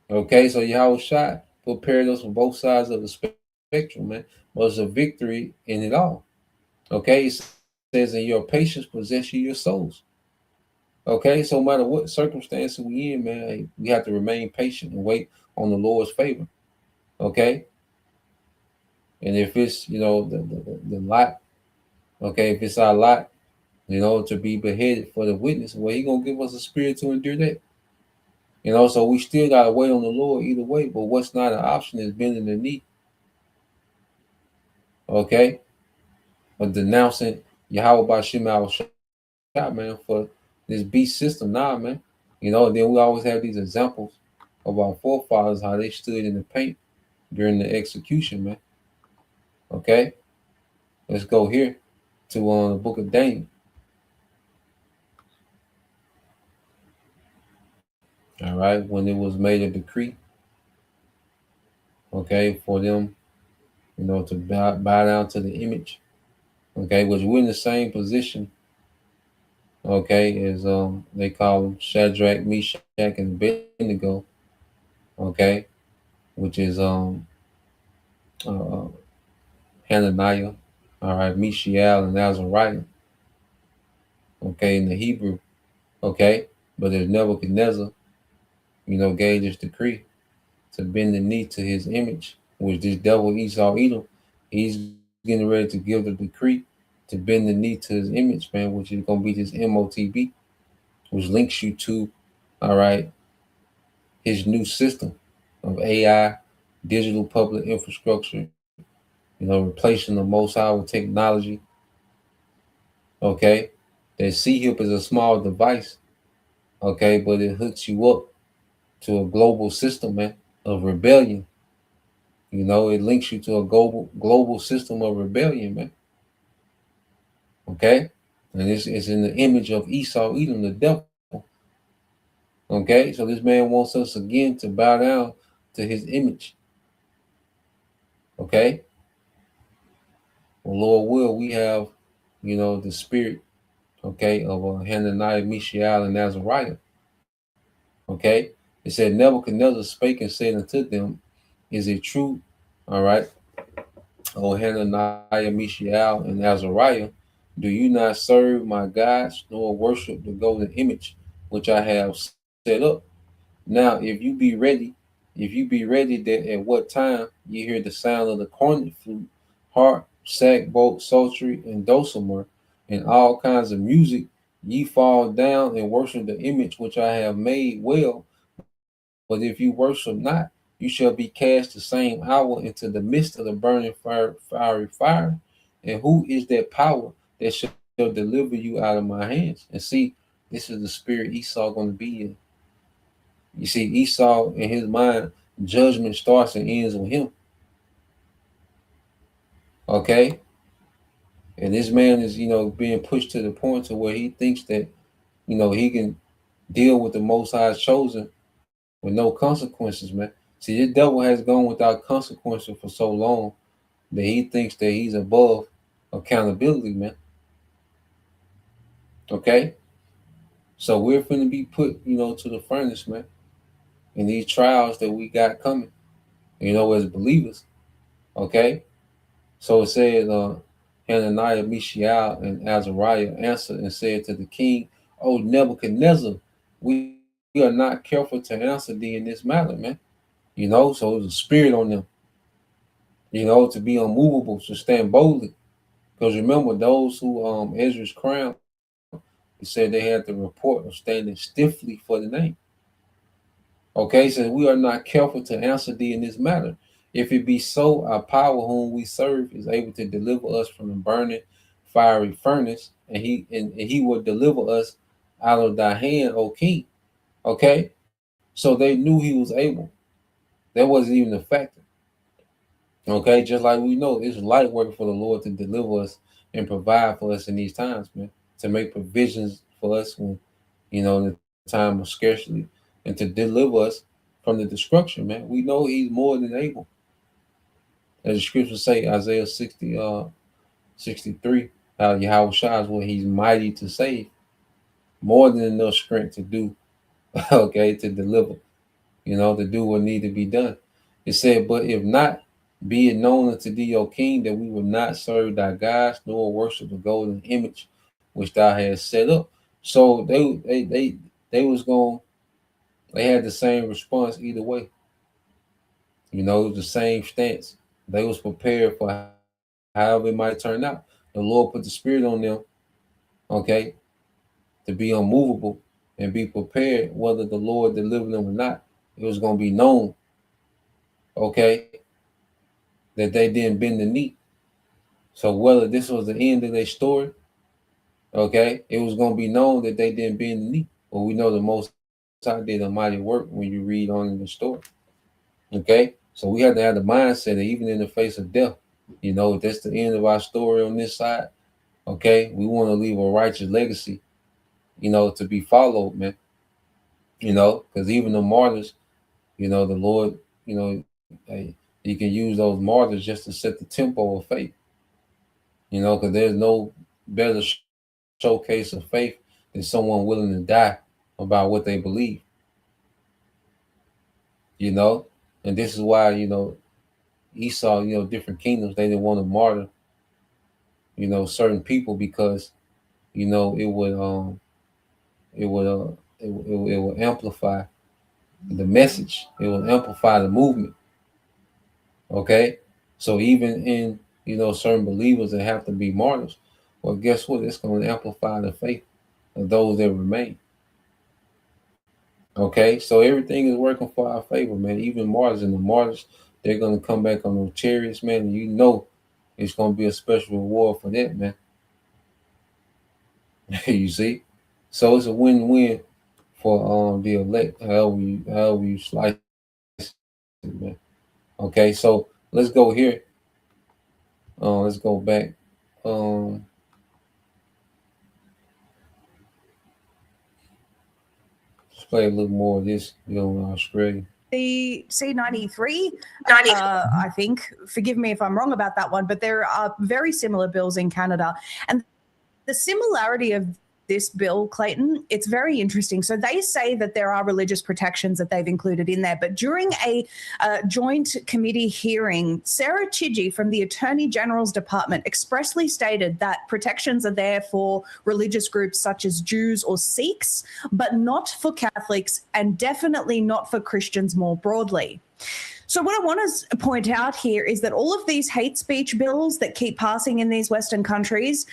Okay, so Yahweh shot prepared us from both sides of the spectrum, man. Was a victory in it all. Okay, it says, "In your patience possess you your souls." Okay, so no matter what circumstances we in, man, we have to remain patient and wait on the Lord's favor. Okay, and if it's the lot, okay, if it's our lot, to be beheaded for the witness, well, He gonna give us a spirit to endure that. So we still gotta wait on the Lord either way. But what's not an option is bending the knee. Okay, but denouncing Yahweh by Shema shot, man, for this beast system, nah, man. Then we always have these examples of our forefathers, how they stood in the paint during the execution, man. Okay, let's go here to the book of Daniel. All right, when it was made a decree, okay, for them, to bow down to the image, okay, which we're in the same position, okay, as they call them Shadrach, Meshach, and Abednego, okay, which is uh, Hananiah, all right, Mishael, and Azariah, okay, in the Hebrew, okay, but as Nebuchadnezzar, gave this decree to bend the knee to his image, which this devil Esau Edom, he's getting ready to give the decree to bend the knee to his image, man, which is going to be this MOTB, which links you to, all right, his new system of AI, digital public infrastructure, replacing the Most High with technology. Okay, that C-HIP is a small device, okay, but it hooks you up to a global system, man, of rebellion. It links you to a global system of rebellion, man. Okay, and it's in the image of Esau Edom, the devil. Okay, so this man wants us again to bow down to his image. Okay, well, Lord will, we have, the spirit, okay, of Hananiah, Mishael, and Azariah. Okay, it said, "Nebuchadnezzar spake and said unto them, Is it true, all right, O Hananiah, Mishael, and Azariah, do you not serve my gods, nor worship the golden image which I have set up? Now, if you be ready that at what time you hear the sound of the cornet flute, harp, sackbut, psaltery, and dulcimer, and all kinds of music, ye fall down and worship the image which I have made well. But if you worship not, you shall be cast the same hour into the midst of the burning fiery fire. And who is that power that shall deliver you out of my hands? And see, this is the spirit Esau going to be in. You see, Esau in his mind, judgment starts and ends with him. Okay? And this man is, being pushed to the point to where he thinks that, he can deal with the Most High's chosen with no consequences, man. See, the devil has gone without consequences for so long that he thinks that he's above accountability, man. Okay? So we're going to be put, to the furnace, man, in these trials that we got coming, as believers. Okay? So it says, Hananiah, Mishael, and Azariah answered and said to the king, "O Nebuchadnezzar, we are not careful to answer thee in this matter, man." So there's a spirit on them, to be unmovable, to stand boldly. Because remember, those who Ezra's crown, he said they had the report of standing stiffly for the name. Okay, so we are not careful to answer thee in this matter. If it be so, our power whom we serve is able to deliver us from the burning fiery furnace, and he will deliver us out of thy hand, O king. Okay, so they knew he was able. That wasn't even a factor. Okay, just like we know, it's light work for the Lord to deliver us and provide for us in these times, man. To make provisions for us when, in the time of scarcity, and to deliver us from the destruction, man. We know he's more than able. As the scriptures say, Isaiah 63, how Yahweh shines what he's mighty to save. More than enough strength to do, okay, to deliver, to do what need to be done. It said, but if not, be it known unto thee, O king, that we will not serve thy gods, nor worship the golden image which thou hast set up. So they was going, they had the same response either way. It was the same stance. They was prepared for however it might turn out. The Lord put the spirit on them, okay, to be unmovable and be prepared whether the Lord delivered them or not. It was going to be known, okay, that they didn't bend the knee. So whether this was the end of their story, okay, it was going to be known that they didn't bend the knee. But we know the Most High did a mighty work when you read on in the story. Okay, so we have to have the mindset that even in the face of death, that's the end of our story on this side. Okay, we want to leave a righteous legacy, to be followed, man. Because even the martyrs, the Lord, he can use those martyrs just to set the tempo of faith. Because there's no better showcase of faith than someone willing to die about what they believe. And this is why, Esau, different kingdoms, they didn't want to martyr, certain people because, it would amplify the message. It will amplify the movement. Okay. So even in, certain believers that have to be martyrs, well, guess what? It's going to amplify the faith of those that remain. Okay. So everything is working for our favor, man. Even martyrs, and the martyrs, they're going to come back on those chariots, man. And it's going to be a special reward for that, man. You see? So it's a win-win for the elect, however you slice it, man. Okay, so let's go here. Let's go back. Let's play a little more of this on Australia. The C93, I think, forgive me if I'm wrong about that one, but there are very similar bills in Canada. And the similarity of this bill, Clayton, it's very interesting. So they say that there are religious protections that they've included in there, but during a joint committee hearing, Sarah Chidgey from the Attorney General's Department expressly stated that protections are there for religious groups such as Jews or Sikhs, but not for Catholics and definitely not for Christians more broadly. So what I want to point out here is that all of these hate speech bills that keep passing in these Western countries,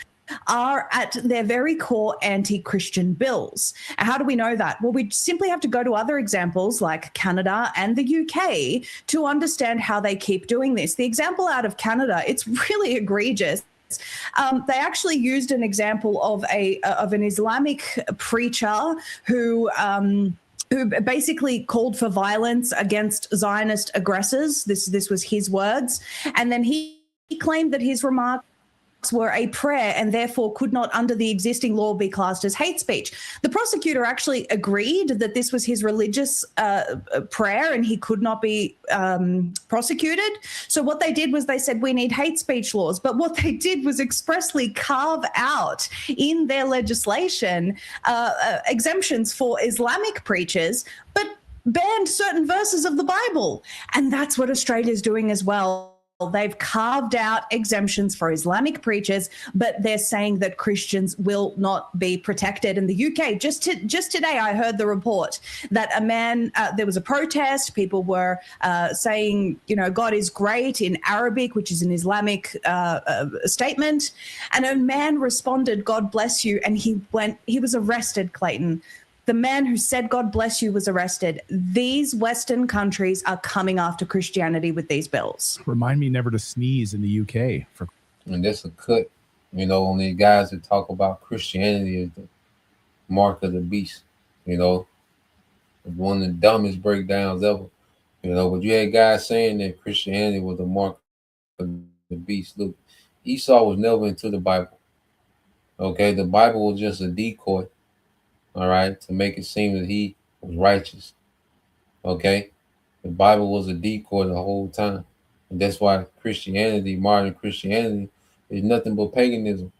are at their very core anti-Christian bills. How do we know that? Well, we simply have to go to other examples like Canada and the UK to understand how they keep doing this. The example out of Canada, it's really egregious. They actually used an example of an Islamic preacher who basically called for violence against Zionist aggressors. This was his words, and then he claimed that his remarks were a prayer and therefore could not, under the existing law, be classed as hate speech. The prosecutor actually agreed that this was his religious prayer and he could not be prosecuted. So what they did was they said, we need hate speech laws. But what they did was expressly carve out in their legislation exemptions for Islamic preachers, but banned certain verses of the Bible. And that's what Australia's doing as well. They've carved out exemptions for Islamic preachers, but they're saying that Christians will not be protected. In the UK, just today, I heard the report that a man, there was a protest. People were saying, God is great in Arabic, which is an Islamic statement. And a man responded, God bless you. And he was arrested, Clayton. The man who said, God bless you, was arrested. These Western countries are coming after Christianity with these bills. Remind me never to sneeze in the UK. And that's a cut, on the guys that talk about Christianity as the mark of the beast, one of the dumbest breakdowns ever, but you had guys saying that Christianity was the mark of the beast. Look, Esau was never into the Bible. Okay, the Bible was just a decoy. All right, to make it seem that he was righteous. Okay, the Bible was a decoy the whole time. And that's why Christianity, modern Christianity, is nothing but paganism.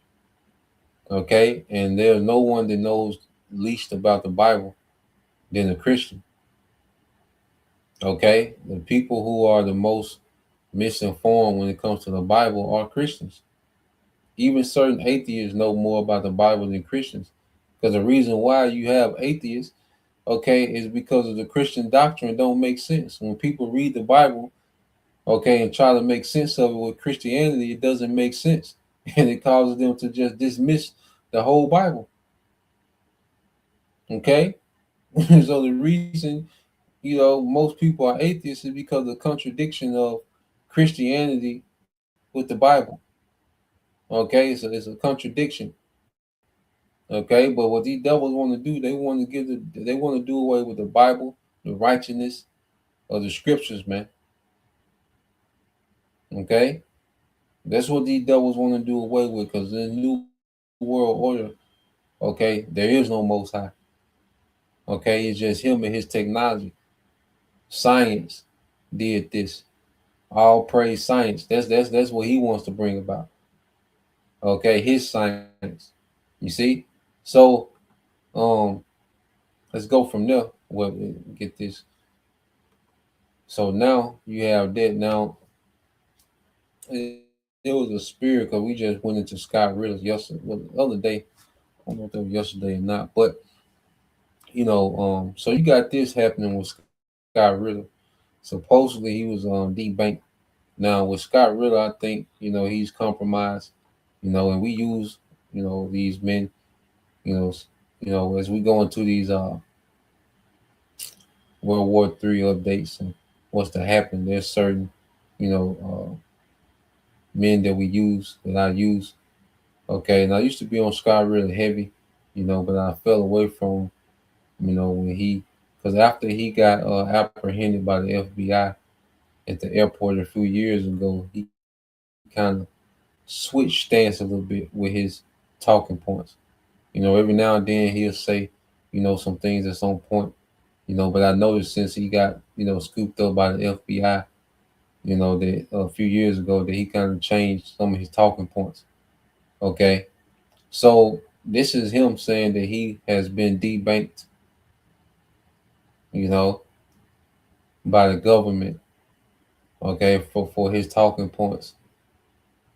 Okay, and there's no one that knows least about the Bible than a Christian. Okay, the people who are the most misinformed when it comes to the Bible are Christians. Even certain atheists know more about the Bible than Christians. Because the reason why you have atheists, okay, is because of the Christian doctrine don't make sense. When people read the Bible, okay, and try to make sense of it with Christianity, it doesn't make sense. And it causes them to just dismiss the whole Bible. Okay? So the reason, most people are atheists is because of the contradiction of Christianity with the Bible. Okay, so it's a contradiction. Okay, but what these devils want to do, they want to do away with the Bible, the righteousness of the scriptures, man. Okay, that's what these devils want to do away with, because in the new world order, okay, there is no Most High. Okay, it's just him and his technology. Science did this. All praise science. That's what he wants to bring about. Okay, his science. You see, so let's go from there. Well, get this. So now you have that. Now it was a spirit, because we just went into Scott Riddle's yesterday. Well, the other day, I don't know if that was yesterday or not, but so you got this happening with Scott Riddle. Supposedly he was debanked. Now with Scott Riddle, I think he's compromised. And we use these men. As we go into these World War III updates and what's to happen, there's certain men that we use, that I use. Okay, and I used to be on Scott Riddle heavy, but I fell away from when because after he got apprehended by the FBI at the airport a few years ago, he kind of switched stance a little bit with his talking points. Every now and then he'll say, some things that's on point, but I noticed since he got, scooped up by the FBI, that a few years ago, that he kind of changed some of his talking points. Okay. So this is him saying that he has been debanked, by the government, okay, for his talking points.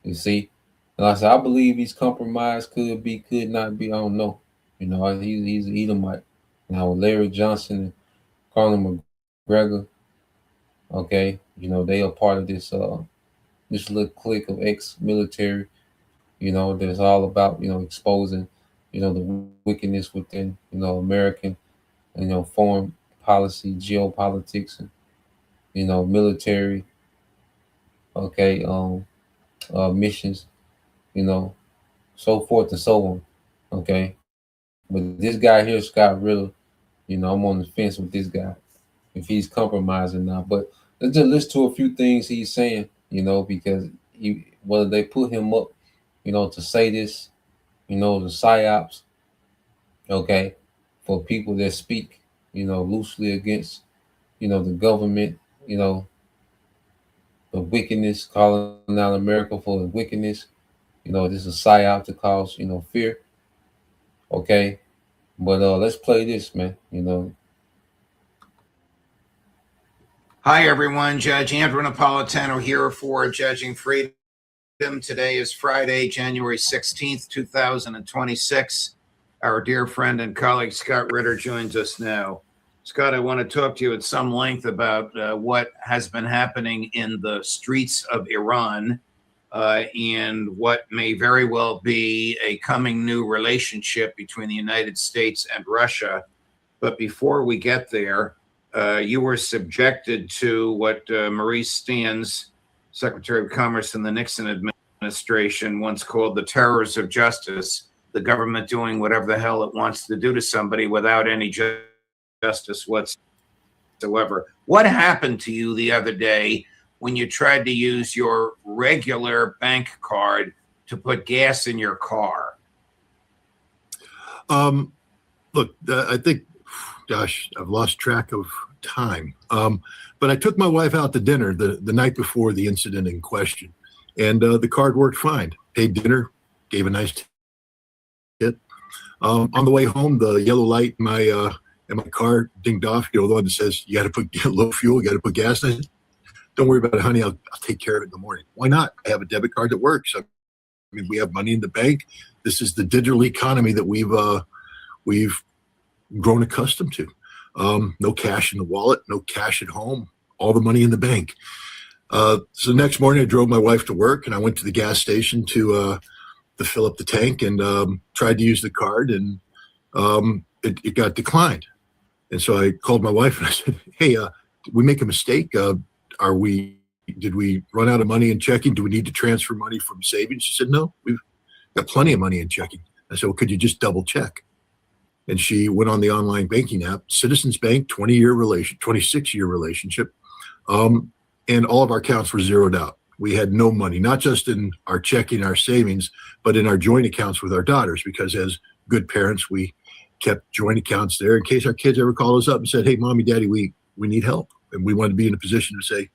You see? And I said, I believe he's compromised, could be, could not be, I don't know. He's an Edomite. Now with Larry Johnson and Conor McGregor, okay, they are part of this little clique of ex-military, that's all about, exposing, the wickedness within, American, foreign policy, geopolitics, and, military, okay, missions, you know, so forth and so on. Okay. But this guy here, Scott Ritter, I'm on the fence with this guy if he's compromising now. But let's just listen to a few things he's saying, because whether they put him up, to say this, the psyops, okay, for people that speak, loosely against, the government, the wickedness, calling out America for the wickedness. This is a psyop to cause, fear. Okay. But let's play this, man. Hi, everyone. Judge Andrew Napolitano here for Judging Freedom. Today is Friday, January 16th, 2026. Our dear friend and colleague Scott Ritter joins us now. Scott, I want to talk to you at some length about what has been happening in the streets of Iran and what may very well be a coming new relationship between the United States and Russia. But before we get there, you were subjected to what Maurice Stans, Secretary of Commerce in the Nixon administration, once called the terrors of justice, the government doing whatever the hell it wants to do to somebody without any justice whatsoever. What happened to you the other day when you tried to use your regular bank card to put gas in your car? Look, I think, gosh, I've lost track of time. But I took my wife out to dinner the night before the incident in question, and the card worked fine. Paid dinner, gave a nice tip. On the way home, the yellow light in my car dinged off. The one that says you got to put low fuel, you got to put gas in it. Don't worry about it, honey. I'll take care of it in the morning. Why not? I have a debit card that works. I mean, we have money in the bank. This is the digital economy that we've grown accustomed to. No cash in the wallet, no cash at home, all the money in the bank. So next morning I drove my wife to work and I went to the gas station to fill up the tank and tried to use the card, and it got declined. And so I called my wife and I said, hey, did we make a mistake? Did we run out of money in checking? Do we need to transfer money from savings? She said, no, we've got plenty of money in checking. I said, well, could you just double check? And she went on the online banking app, Citizens Bank, 26-year relationship. And all of our accounts were zeroed out. We had no money, not just in our checking, our savings, but in our joint accounts with our daughters, because as good parents, we kept joint accounts there in case our kids ever called us up and said, hey, mommy, daddy, we need help. And we wanted to be in a position to say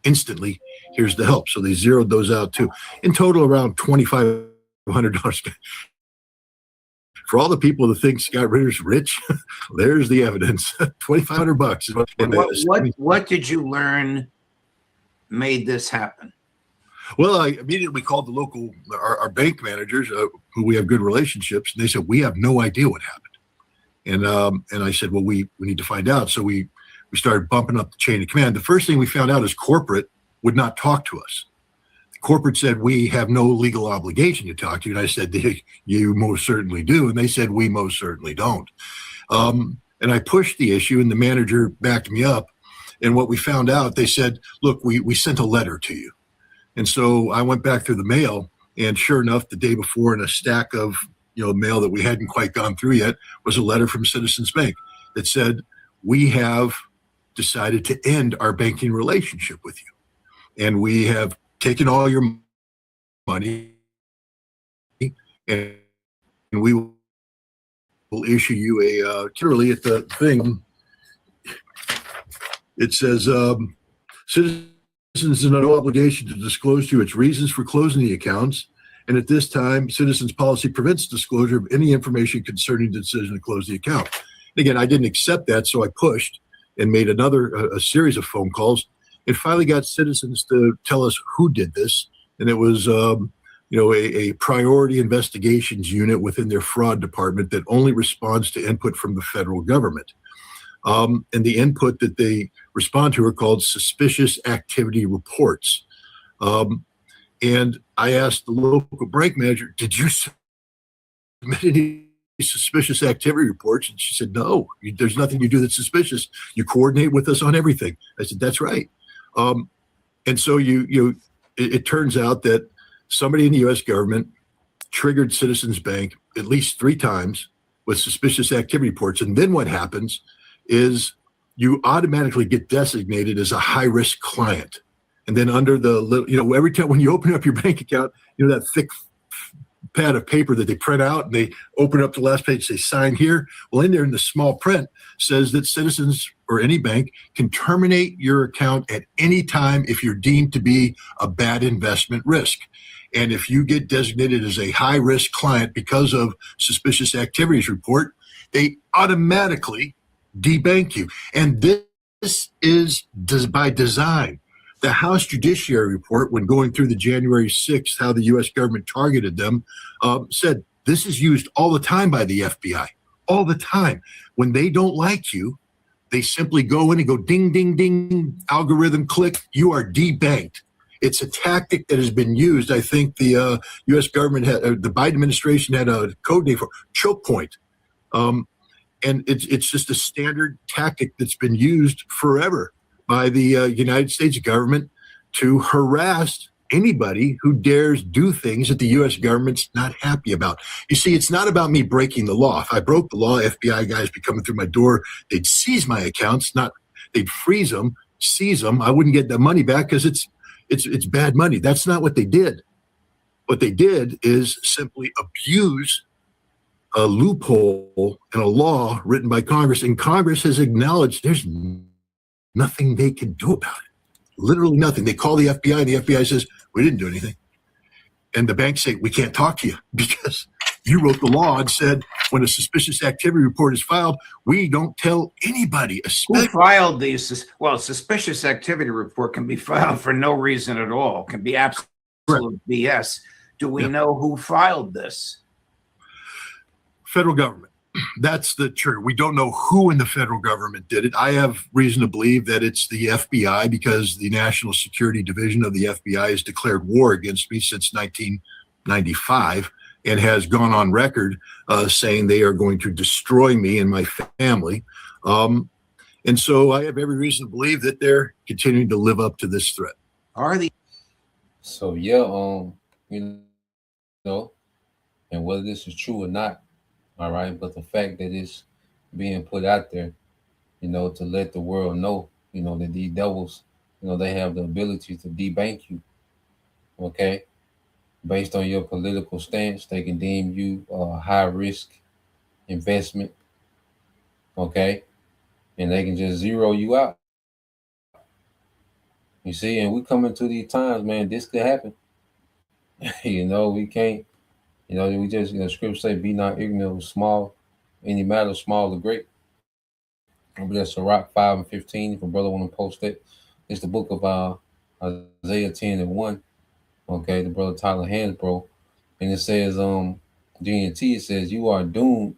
instantly, here's the help. So they zeroed those out too. In total, around $2,500. For all the people that think Scott Ritter's rich, there's the evidence. $2,500. What did you learn made this happen? Well, I immediately called the local, our bank managers, who we have good relationships, and they said, we have no idea what happened. And I said, well, we need to find out. So we started bumping up the chain of command. The first thing we found out is corporate would not talk to us. Corporate said, we have no legal obligation to talk to you. And I said, you most certainly do. And they said, we most certainly don't. And I pushed the issue, and the manager backed me up. And what we found out, they said, look, we sent a letter to you. And so I went back through the mail, and sure enough, the day before, in a stack of mail that we hadn't quite gone through yet, was a letter from Citizens Bank that said, we have decided to end our banking relationship with you. And we have taken all your money, and we will issue you literally at the thing, it says, Citizens are no obligation to disclose to you its reasons for closing the accounts. And at this time, Citizens policy prevents disclosure of any information concerning the decision to close the account. And again, I didn't accept that, so I pushed and made a series of phone calls, and finally got Citizens to tell us who did this. And it was, a priority investigations unit within their fraud department that only responds to input from the federal government. And the input that they respond to are called suspicious activity reports. And I asked the local bank manager, did you submit any suspicious activity reports? And she said, no, there's nothing you do that's suspicious. You coordinate with us on everything. I said, that's right. And so it turns out that somebody in the U.S. government triggered Citizens Bank at least 3 times with suspicious activity reports. And then what happens is you automatically get designated as a high-risk client. And then under the, every time when you open up your bank account, that thick pad of paper that they print out and they open up the last page, say sign here. Well, in there in the small print says that Citizens or any bank can terminate your account at any time if you're deemed to be a bad investment risk. And if you get designated as a high risk client because of suspicious activities report, they automatically debank you. And this is by design. The House Judiciary Report, when going through the January 6th, how the U.S. government targeted them, said this is used all the time by the FBI, all the time. When they don't like you, they simply go in and go ding, ding, ding, algorithm click, you are debanked. It's a tactic that has been used. I think the U.S. government the Biden administration had a code name for choke point. And it's just a standard tactic that's been used forever by the United States government to harass anybody who dares do things that the U.S. government's not happy about. You see, it's not about me breaking the law. If I broke the law, FBI guys be coming through my door, they'd seize my accounts, they'd freeze them, seize them. I wouldn't get the money back because it's bad money. That's not what they did. What they did is simply abuse a loophole in a law written by Congress, and Congress has acknowledged there's nothing they can do about it. Literally nothing. They call the FBI and the FBI says, we didn't do anything. And the banks say, we can't talk to you because you wrote the law and said when a suspicious activity report is filed, we don't tell anybody. Who filed these? Well, suspicious activity report can be filed for no reason at all. Can be absolute BS. Do we know who filed this? Federal government. That's the truth. We don't know who in the federal government did it. I have reason to believe that it's the FBI because the National Security Division of the FBI has declared war against me since 1995 and has gone on record saying they are going to destroy me and my family. And so I have every reason to believe that they're continuing to live up to this threat. So yeah, and whether this is true or not, all right, but the fact that it's being put out there, to let the world know, that these devils, they have the ability to debank you, okay? Based on your political stance, they can deem you a high-risk investment, okay? And they can just zero you out. You see, and we come into these times, man, this could happen. We can't, we just, scripture say, be not ignorant of small, any matter small or great. But that's Sirach 5:15. If a brother want to post it, it's the book of Isaiah 10:1. Okay, the brother Tyler Hansbrough. And it says, GNT, it says, you are doomed.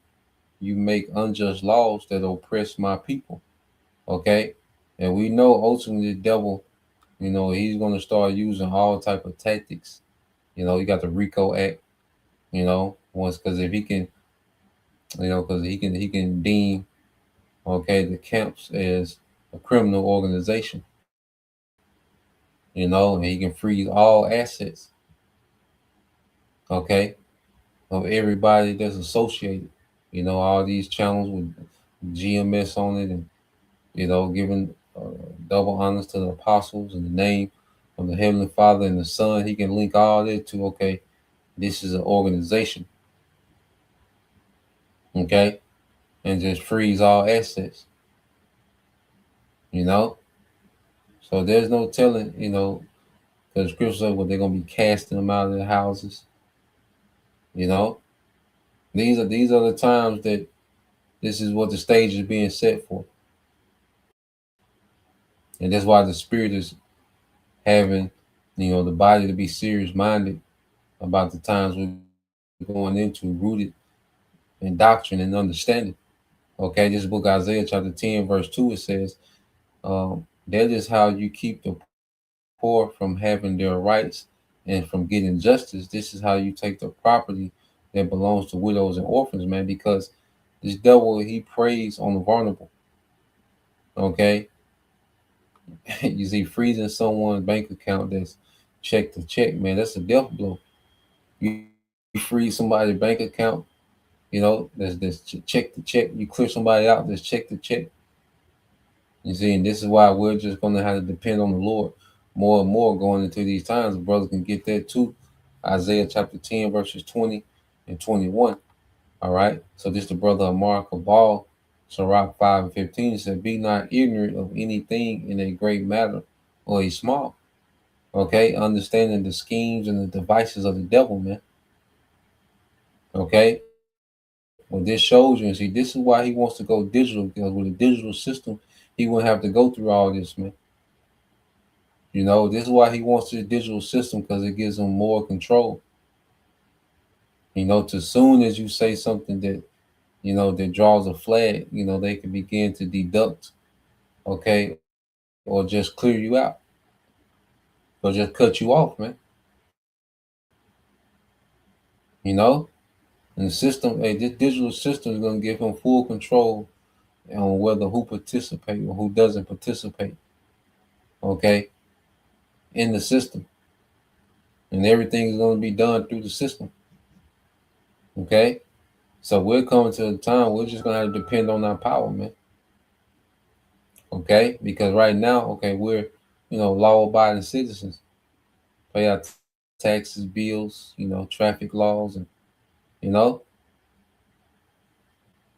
You make unjust laws that oppress my people. Okay. And we know ultimately the devil, he's going to start using all type of tactics. You got the RICO Act. Once because if he can, because he can deem, the camps as a criminal organization, and he can freeze all assets, of everybody that's associated, all these channels with GMS on it, and giving double honors to the apostles in the name of the Heavenly Father and the Son. He can link all that to this is an organization. Okay, and just freeze all assets. So there's no telling, because scripture says what they're gonna be casting them out of their houses. These are the times that this is what the stage is being set for, and that's why the Spirit is having, the body to be serious minded about the times we're going into, rooted in doctrine and understanding. Okay, this book Isaiah chapter 10:2, it says, that is how you keep the poor from having their rights and from getting justice. This is how you take the property that belongs to widows and orphans, man, because this devil, he preys on the vulnerable. Okay. You see, freezing someone's bank account that's check to check, man, that's a death blow. You freeze somebody's bank account, that's check to check. You clear somebody out, that's check to check. You see, and this is why we're just going to have to depend on the Lord more and more going into these times. The brothers can get that too. Isaiah chapter 10, verses 20 and 21. All right. So this is the brother of Mark Cabal, Sirach 5 and 15 said, be not ignorant of anything in a great matter or a small. Okay. Understanding the schemes and the devices of the devil, man. Okay. Well, this shows you, and see, this is why he wants to go digital, because with a digital system, he wouldn't have to go through all this, man. This is why he wants the digital system, because it gives him more control. To soon as you say something that, that draws a flag, they can begin to deduct, okay, or just clear you out, or just cut you off, man. And the system, this digital system is going to give him full control on whether who participate or who doesn't participate, okay, in the system. And everything is going to be done through the system, okay? So we're coming to a time we're just going to have to depend on our power, man, okay? Because right now, okay, we're, law-abiding citizens, pay our taxes, bills, traffic laws, and, we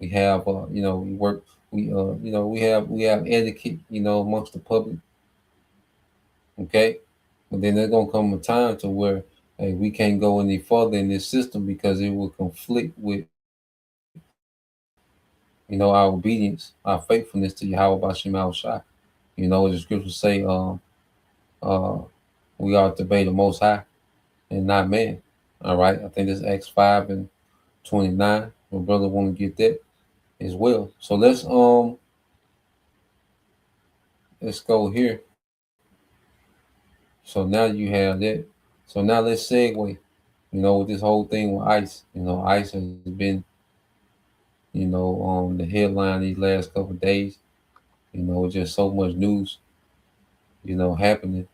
have, we work, we have etiquette, amongst the public, okay? But then there's gonna come a time to where, hey, we can't go any further in this system because it will conflict with, our obedience, our faithfulness to Yahweh Bashim Al Shai. As the scriptures say, uh, we are to obey the Most High and not man. All right, I think that's Acts 5 and 29. My brother want to get that as well. So let's go here. So now you have that. So now let's segue. With this whole thing with ICE. ICE has been, the headline these last couple of days. Just so much news, happening.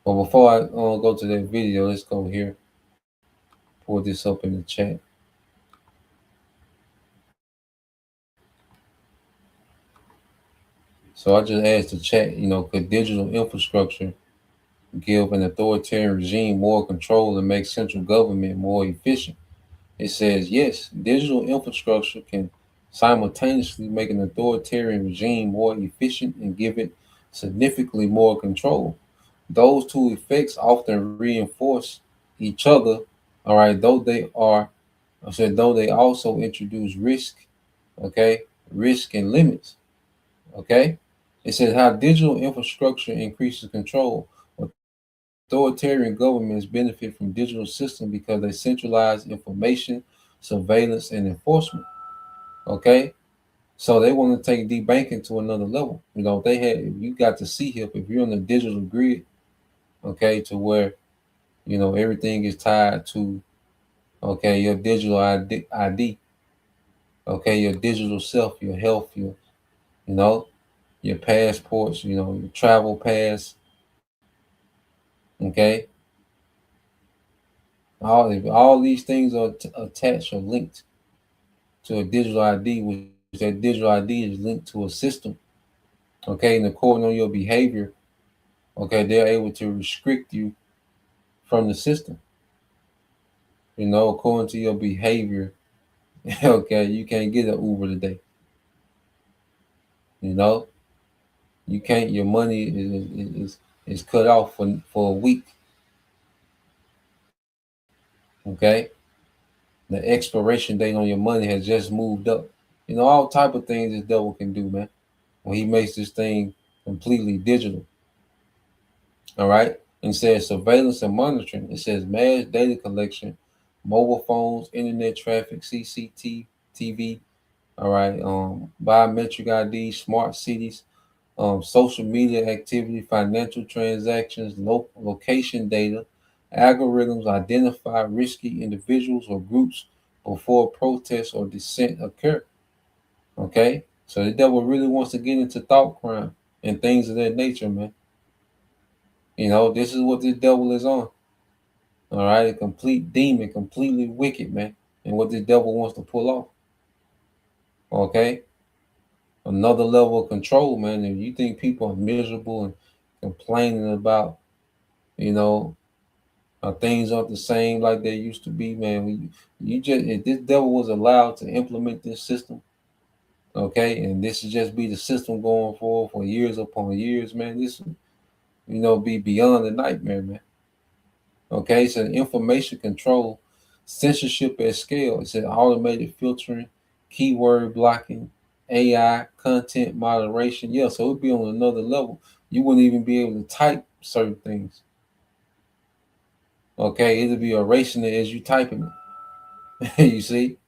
But before I go to that video, let's go here. Pull this up in the chat. So I just asked the chat, could digital infrastructure give an authoritarian regime more control and make central government more efficient? It says, yes, digital infrastructure can simultaneously make an authoritarian regime more efficient and give it significantly more control. Those two effects often reinforce each other, all right, though they also introduce risk, okay, risk and limits, okay. It says how digital infrastructure increases control. Authoritarian governments benefit from digital systems because they centralize information, surveillance, and enforcement. Okay, so they want to take debanking to another level. You got to see here if you're on the digital grid, okay, to where everything is tied to, okay, your digital ID, okay, your digital self, your health, your passports, your travel pass, okay. All these things are attached or linked to a digital ID, which that digital ID is linked to a system. Okay, and according on your behavior, okay, they're able to restrict you from the system. According to your behavior, okay, you can't get an Uber today. You can't. Your money is cut off for a week. Okay, the expiration date on your money has just moved up. All type of things this devil can do, man. When he makes this thing completely digital. All right. And it says surveillance and monitoring. It says mass data collection, mobile phones, internet traffic, CCTV. All right. Biometric ID, smart cities, social media activity, financial transactions, location data, Algorithms identify risky individuals or groups before protests or dissent occur. Okay? So the devil really wants to get into thought crime and things of that nature, man. You know, this is what this devil is on. All right, a complete demon, completely wicked, man. And what this devil wants to pull off. Okay? Another level of control, man. If you think people are miserable and complaining about, you know, things aren't the same like they used to be, man. You just if this devil was allowed to implement this system, okay, and this would just be the system going forward for years upon years, man. This would, be beyond a nightmare, man. Okay, so information control, censorship at scale. It's an automated filtering, keyword blocking, AI, content moderation. Yeah, so it'd be on another level. You wouldn't even be able to type certain things. Okay, it'll be erasing it as you typing it. You see,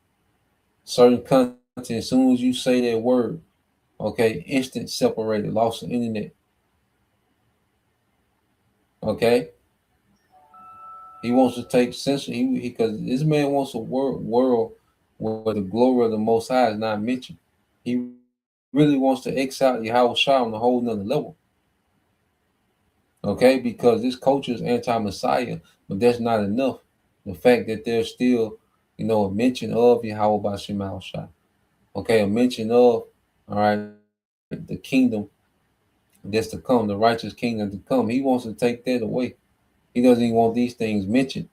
certain content, as soon as you say that word, okay, instant separated, lost the internet. Okay, he wants to take censor. Because this man wants a world where the glory of the Most High is not mentioned. He really wants to exile Yahweh Shah on a whole nother level. Okay, because this culture is anti-Messiah, but that's not enough. The fact that there's still, a mention of Yahweh Bashim Shah. Okay, a mention of, all right, the kingdom that's to come, the righteous kingdom to come. He wants to take that away. He doesn't even want these things mentioned.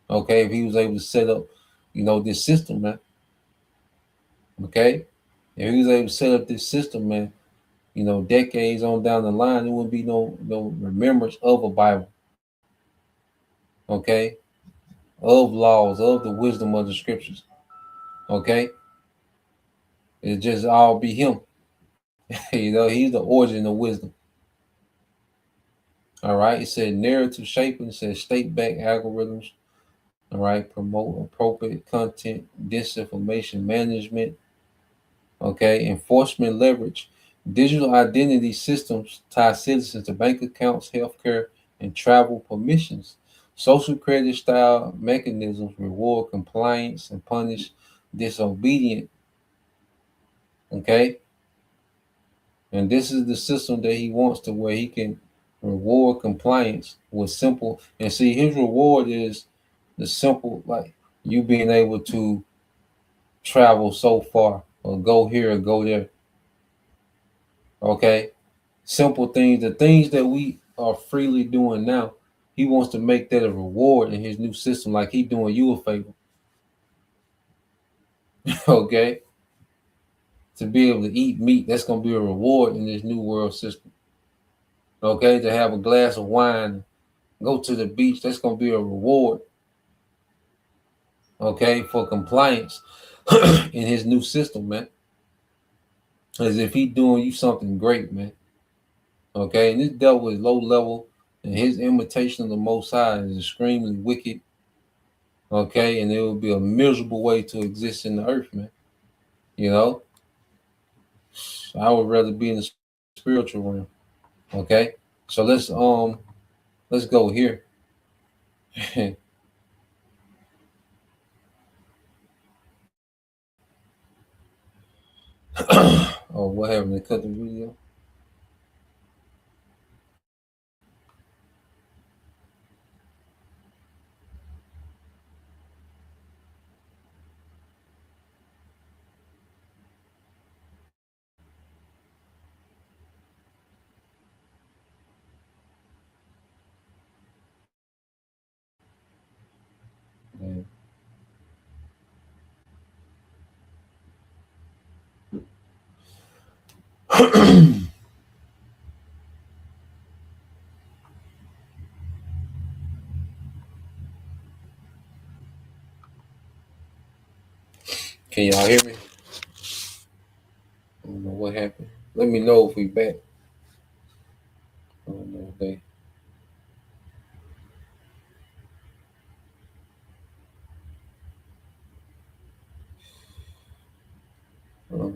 Okay, if he was able to set up, this system, man. Okay, if he was able to set up this system, man, decades on down the line, there wouldn't be no remembrance of a Bible. Okay, of laws, of the wisdom of the scriptures. Okay, it just all be him. He's the origin of wisdom. All right, it said narrative shaping, it says state back algorithms. All right, promote appropriate content, disinformation management. Okay, enforcement leverage. Digital identity systems tie citizens to bank accounts, healthcare, and travel permissions. Social credit style mechanisms reward compliance and punish disobedient. Okay, and this is the system that he wants to where he can reward compliance with simple. And see, his reward is the simple, like you being able to travel so far or go here or go there. Okay, simple things, the things that we are freely doing now, he wants to make that a reward in his new system, like he doing you a favor. Okay, to be able to eat meat, that's going to be a reward in this new world system. Okay, to have a glass of wine, go to the beach, that's going to be a reward. Okay, for compliance in his new system, man, as if he doing you something great, man. Okay, and this devil is low level, and his imitation of the Most High is extremely wicked. Okay, and it would be a miserable way to exist in the earth, man. I would rather be in the spiritual realm. Okay, so let's go here. Oh, what happened? They cut the video. Man. Can y'all hear me? I don't know what happened. Let me know if we back. I don't know if they. Uh,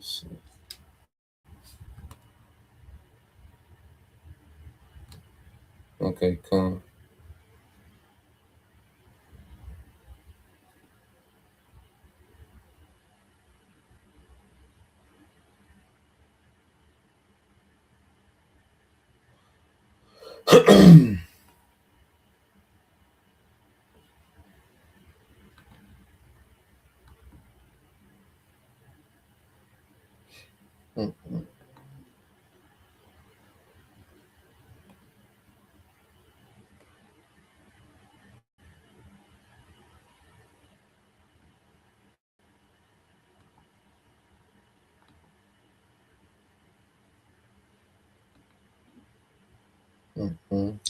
Let's see. Okay, come.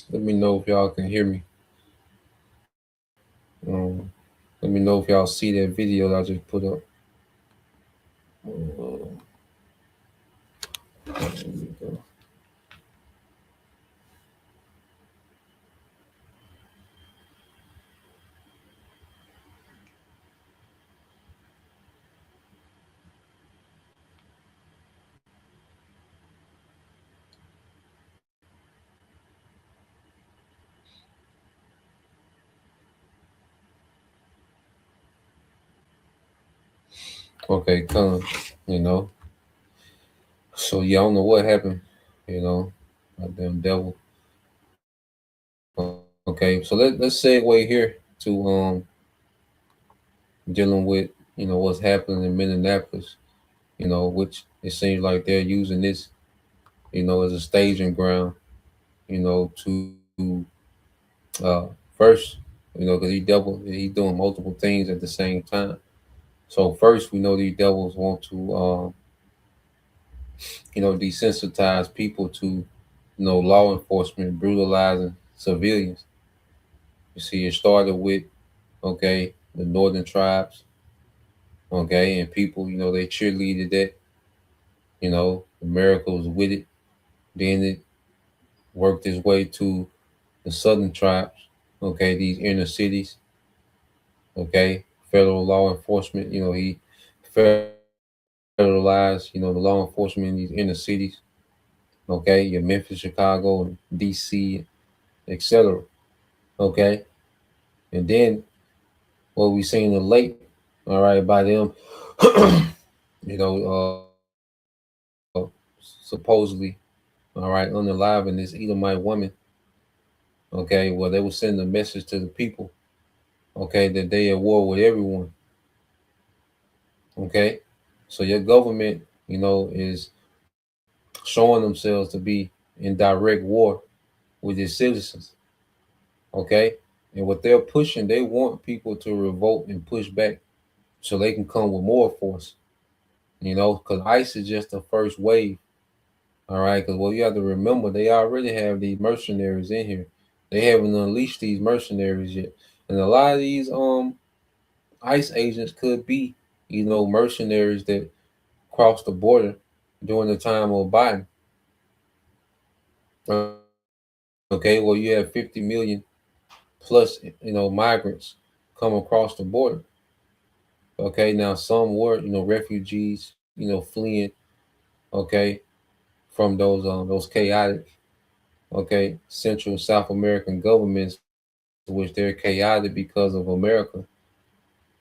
Let me know if y'all can hear me. Um, Let me know if y'all see that video that I just put up. There we go. Okay, come. You know. So yeah, I don't know what happened. You know, goddamn devil. Okay, so let's segue here to dealing with what's happening in Minneapolis. Which it seems like they're using this as a staging ground. To first, because he's doing multiple things at the same time. So first, we know these devils want to desensitize people to law enforcement brutalizing civilians. You see, it started with the northern tribes, and people, they cheerleaded that, America was with it. Then it worked its way to the southern tribes, these inner cities, federal law enforcement, he federalized, the law enforcement in these inner cities, your Memphis, Chicago, and DC, etc. Okay. And then what we seen of late, all right, by them, you know, supposedly, all right, unaliving this Edomite woman, well, they were sending a message to the people, that they at war with everyone, so your government, is showing themselves to be in direct war with its citizens, and what they're pushing, they want people to revolt and push back so they can come with more force, because ICE is just the first wave. All right, because you have to remember, they already have these mercenaries in here. They haven't unleashed these mercenaries yet, and a lot of these ICE agents could be, mercenaries that crossed the border during the time of Biden. Well, you have 50 million plus, migrants come across the border. Now some were, refugees, fleeing, okay, from those chaotic, Central and South American governments, which they're chaotic because of America.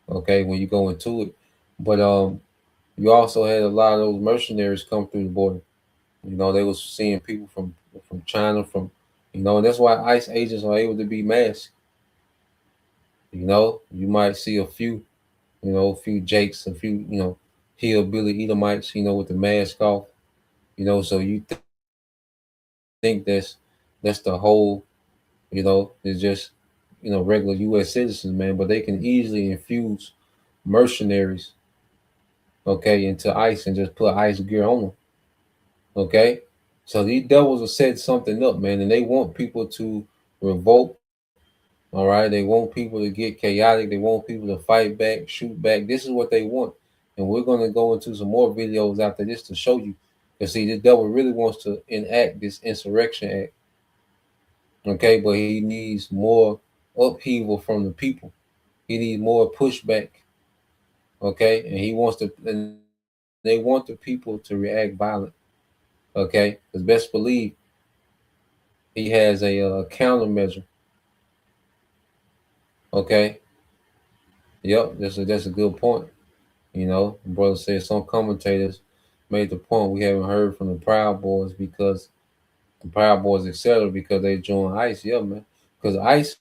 When you go into it, but you also had a lot of those mercenaries come through the border. They was seeing people from China, and that's why ICE agents are able to be masked. You might see a few, a few Jakes, a few, hillbilly Edomites, with the mask off. So you think that's the whole, it's just, regular U.S. citizens, man, but they can easily infuse mercenaries, into ICE and just put ICE gear on them. So these devils will set something up, man, and they want people to revolt. All right, they want people to get chaotic. They want people to fight back, shoot back. This is what they want, and we're going to go into some more videos after this to show you. Because see, the devil really wants to enact this insurrection act. But he needs more upheaval from the people. He needs more pushback. And he wants to, and they want the people to react violent. Okay, because best believe he has a countermeasure. Okay, yep, that's a good point. You know, the brother said some commentators made the point we haven't heard from the Proud Boys because the Proud Boys, etc., because they joined ICE. Yeah, man, because ICE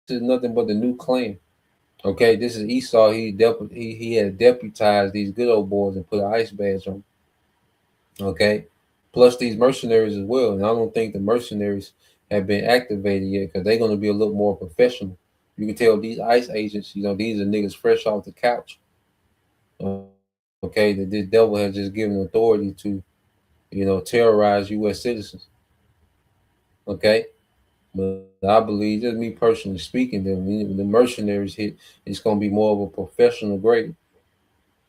is nothing but the new clan. Okay, this is Esau. He had deputized these good old boys and put an ICE badge on. Okay, plus these mercenaries as well. And I don't think the mercenaries have been activated yet because they're going to be a little more professional. You can tell these ICE agents, you know, these are niggas fresh off the couch. Okay, that this devil has just given authority to, you know, terrorize U.S. citizens. Okay, but I believe, just me personally speaking, that when the mercenaries hit, it's going to be more of a professional grade.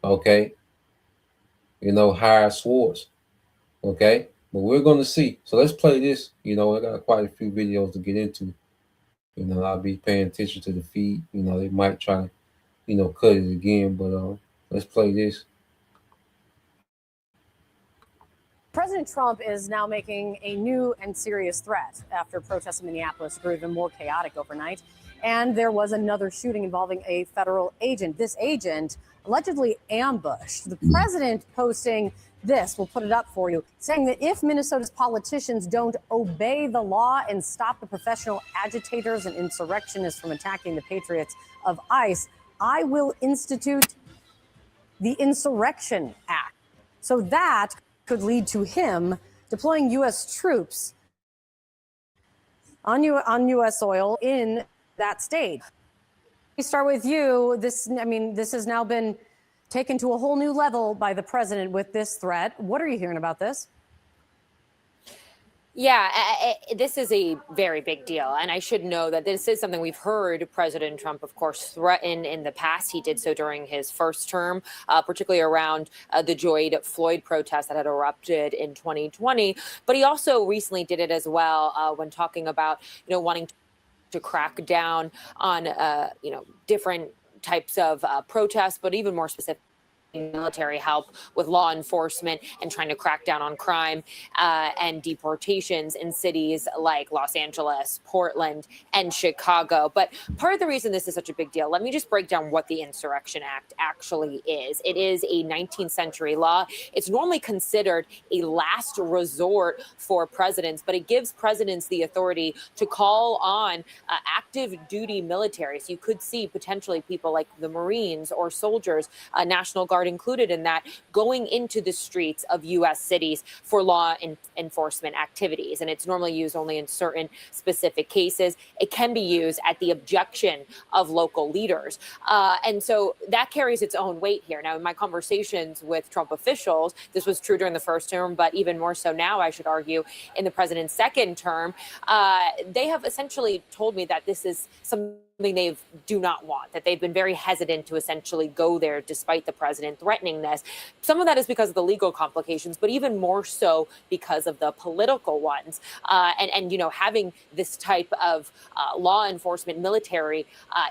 Okay, you know, higher swords. Okay, but we're going to see. So let's play this. You know, I got quite a few videos to get into. You know, I'll be paying attention to the feed. You know, they might try to, you know, cut it again, but let's play this. President Trump is now making a new and serious threat after protests in Minneapolis grew even more chaotic overnight. And there was another shooting involving a federal agent. This agent allegedly ambushed. The president posting this, we'll put it up for you, saying that if Minnesota's politicians don't obey the law and stop the professional agitators and insurrectionists from attacking the patriots of ICE, I will institute the Insurrection Act. So that could lead to him deploying U.S. troops on U.S. soil in that state. We start with you. This has now been taken to a whole new level by the president with this threat. What are you hearing about this? Yeah, this is a very big deal. And I should know that this is something we've heard President Trump, of course, threaten in the past. He did so during his first term, particularly around the George Floyd protests that had erupted in 2020. But he also recently did it as well when talking about, you know, wanting to crack down on, you know, different types of protests, but even more specific, military help with law enforcement and trying to crack down on crime and deportations in cities like Los Angeles, Portland, and Chicago. But part of the reason this is such a big deal, let me just break down what the Insurrection Act actually is. It is a 19th century law. It's normally considered a last resort for presidents, but it gives presidents the authority to call on active duty military. So you could see potentially people like the Marines or soldiers, National Guard included in that, going into the streets of U.S. cities for law enforcement activities. And it's normally used only in certain specific cases. It can be used at the objection of local leaders. And so that carries its own weight here. Now, in my conversations with Trump officials, this was true during the first term, but even more so now, I should argue, in the president's second term, they have essentially told me that this is something they do not want, that they've been very hesitant to essentially go there despite the president threatening this. Some of that is because of the legal complications, but even more so because of the political ones. And you know, having this type of law enforcement military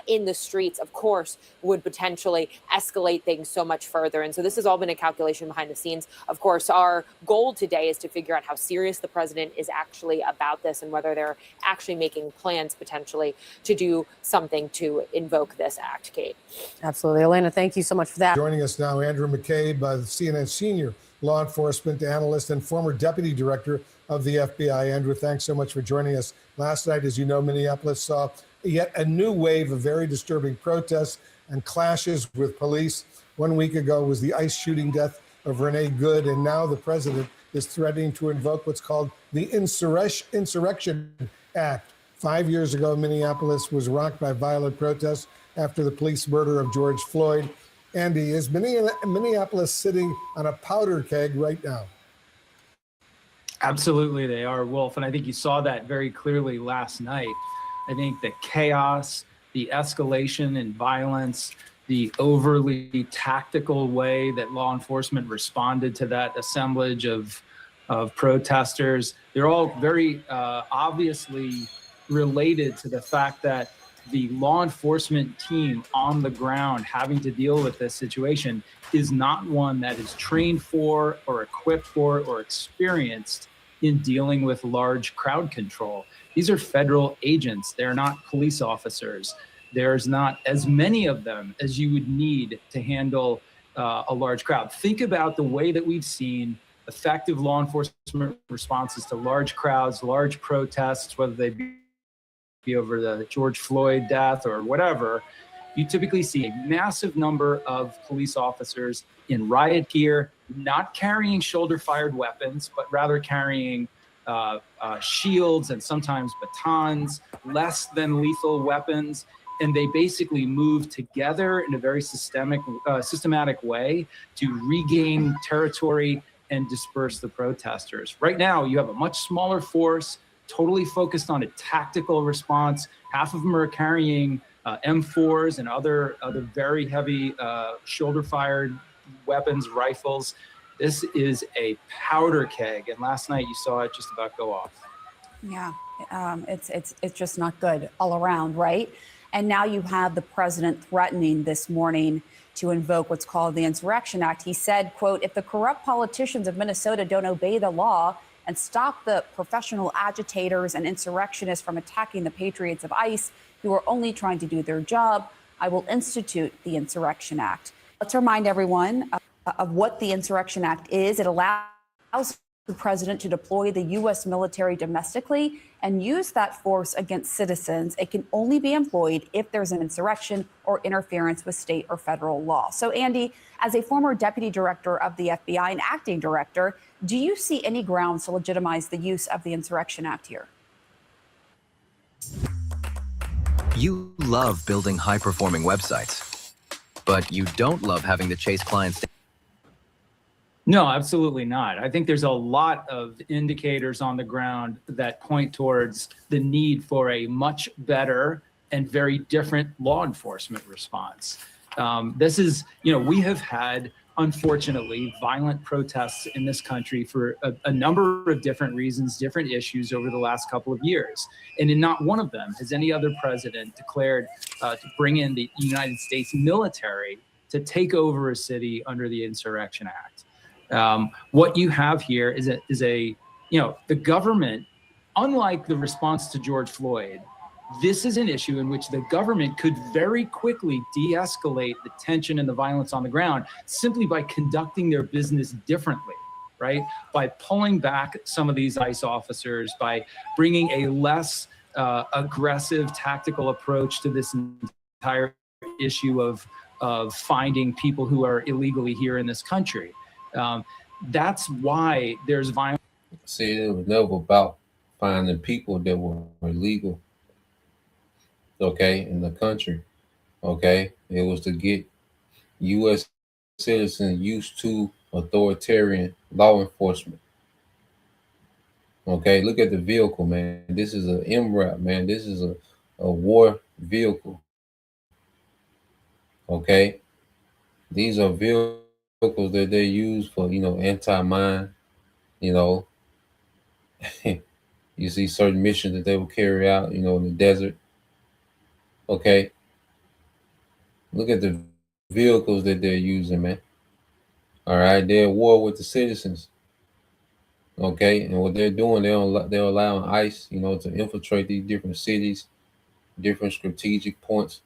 in the streets, of course, would potentially escalate things so much further. And so this has all been a calculation behind the scenes. Of course, our goal today is to figure out how serious the president is actually about this and whether they're actually making plans potentially to do something to invoke this act, Kate. Absolutely. Elena, thank you so much for that. Joining us now, Andrew McCabe, the CNN senior law enforcement analyst and former deputy director of the FBI. Andrew, thanks so much for joining us. Last night, as you know, Minneapolis saw yet a new wave of very disturbing protests and clashes with police. 1 week ago was the ICE shooting death of Renee Good, and now the president is threatening to invoke what's called the Insurrection Act. 5 years ago, Minneapolis was rocked by violent protests after the police murder of George Floyd. Andy, is Minneapolis sitting on a powder keg right now? Absolutely, they are, Wolf. And I think you saw that very clearly last night. I think the chaos, the escalation in violence, the overly tactical way that law enforcement responded to that assemblage of protesters, they're all very obviously related to the fact that the law enforcement team on the ground having to deal with this situation is not one that is trained for or equipped for or experienced in dealing with large crowd control. These are federal agents. They're not police officers. There's not as many of them as you would need to handle a large crowd. Think about the way that we've seen effective law enforcement responses to large crowds, large protests, whether they be over the George Floyd death or whatever. You typically see a massive number of police officers in riot gear, not carrying shoulder-fired weapons, but rather carrying shields and sometimes batons, less than lethal weapons. And they basically move together in a very systematic way to regain territory and disperse the protesters. Right now, you have a much smaller force, totally focused on a tactical response. Half of them are carrying M4s and other very heavy shoulder-fired weapons, rifles. This is a powder keg, and last night you saw it just about go off. Yeah, it's just not good all around, right? And now you have the president threatening this morning to invoke what's called the Insurrection Act. He said, quote, if the corrupt politicians of Minnesota don't obey the law and stop the professional agitators and insurrectionists from attacking the patriots of ICE who are only trying to do their job, I will institute the Insurrection Act. Let's remind everyone of what the Insurrection Act is. It allows the president to deploy the U.S. military domestically and use that force against citizens. It can only be employed if there's an insurrection or interference with state or federal law. So, Andy, as a former deputy director of the FBI and acting director, do you see any grounds to legitimize the use of the Insurrection Act here? You love building high-performing websites, but you don't love having to chase clients. No, absolutely not. I think there's a lot of indicators on the ground that point towards the need for a much better and very different law enforcement response. This is, we have had, unfortunately, violent protests in this country for a number of different reasons, different issues over the last couple of years. And in not one of them has any other president declared to bring in the United States military to take over a city under the Insurrection Act. What you have here is the government, unlike the response to George Floyd, this is an issue in which the government could very quickly de-escalate the tension and the violence on the ground simply by conducting their business differently, right? By pulling back some of these ICE officers, by bringing a less aggressive tactical approach to this entire issue of finding people who are illegally here in this country. That's why there's violence. See, it was never about finding people that were illegal, okay, in the country, okay? It was to get U.S. citizens used to authoritarian law enforcement. Okay, look at the vehicle, man. This is an MRAP, man. This is a war vehicle. Okay, these are vehicles that they use for, anti-mine, you see certain missions that they will carry out, in the desert. Okay, look at the vehicles that they're using, man. All right, they're at war with the citizens. Okay, and what they're doing, they're allowing ICE, to infiltrate these different cities, different strategic points.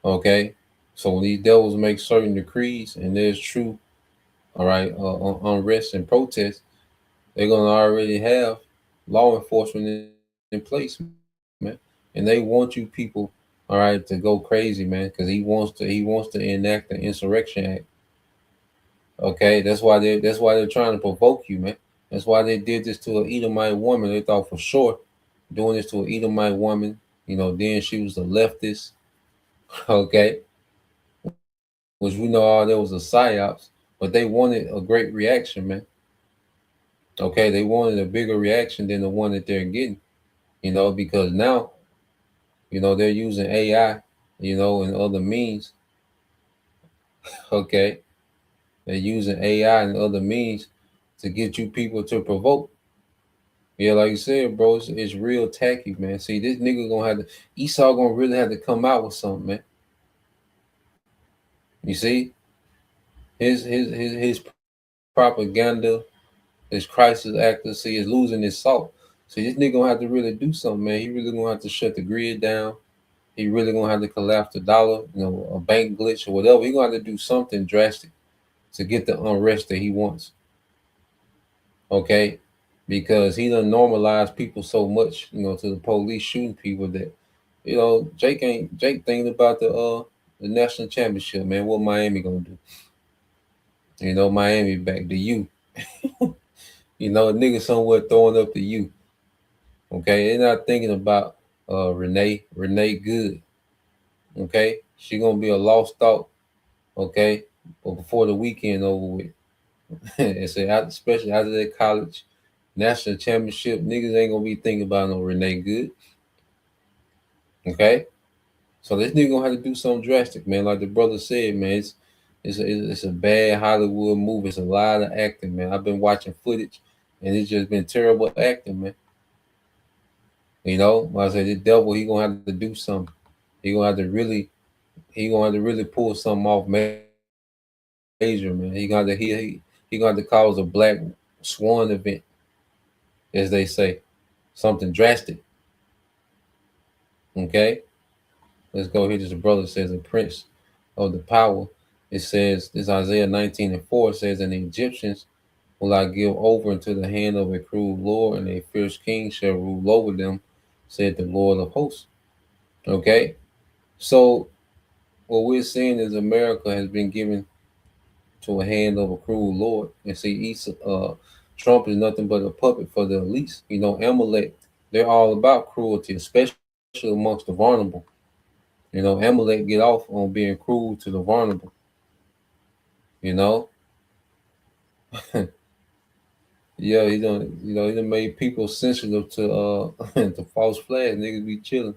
Okay, so when these devils make certain decrees and there's true, all right, unrest and protest, they're gonna already have law enforcement in place, man, and they want you people, all right, to go crazy, man, because he wants to enact the Insurrection Act. Okay, that's why they're trying to provoke you, man. That's why they did this to an Edomite woman. They thought for sure doing this to an Edomite woman, then she was a leftist, okay, which we know all there was a psyops, but they wanted a great reaction, man. Okay, they wanted a bigger reaction than the one that they're getting, because now, they're using AI, and other means. Okay, they're using AI and other means to get you people to provoke. Yeah, like you said, bro, it's real tacky, man. See, this nigga gonna have to Esau gonna really have to come out with something, man. You see, his propaganda, his crisis accuracy is losing its salt. So this nigga gonna have to really do something, man. He really gonna have to shut the grid down. He really gonna have to collapse the dollar, a bank glitch or whatever. He gonna have to do something drastic to get the unrest that he wants. Okay, because he done normalized people so much, to the police shooting people that, Jake thinking about the national championship, man. What Miami gonna do? Miami back to you. A nigga somewhere throwing up to you. Okay, they're not thinking about Renee Good. Okay, she gonna be a lost thought. Okay, but before the weekend over with, and say especially after that college national championship, niggas ain't gonna be thinking about no Renee Good. Okay, so this nigga gonna have to do something drastic, man. Like the brother said, man, it's a bad Hollywood movie. It's a lot of acting, man. I've been watching footage, and it's just been terrible acting, man. Like I said, the devil, he gonna have to do something. He gonna have to really pull something off major, man. He gonna have to cause a black swan event, as they say, something drastic. Okay, let's go here. This brother says, "A prince of the power." It says, this Isaiah 19:4 says, "And the Egyptians will I give over into the hand of a cruel lord, and a fierce king shall rule over them, said the Lord of hosts." Okay, so what we're seeing is America has been given to a hand of a cruel lord. And see, Trump is nothing but a puppet for the elites. Amalek, they're all about cruelty, especially amongst the vulnerable. Amalek get off on being cruel to the vulnerable. Yeah, he done made people sensitive to to false flags. Niggas be chilling.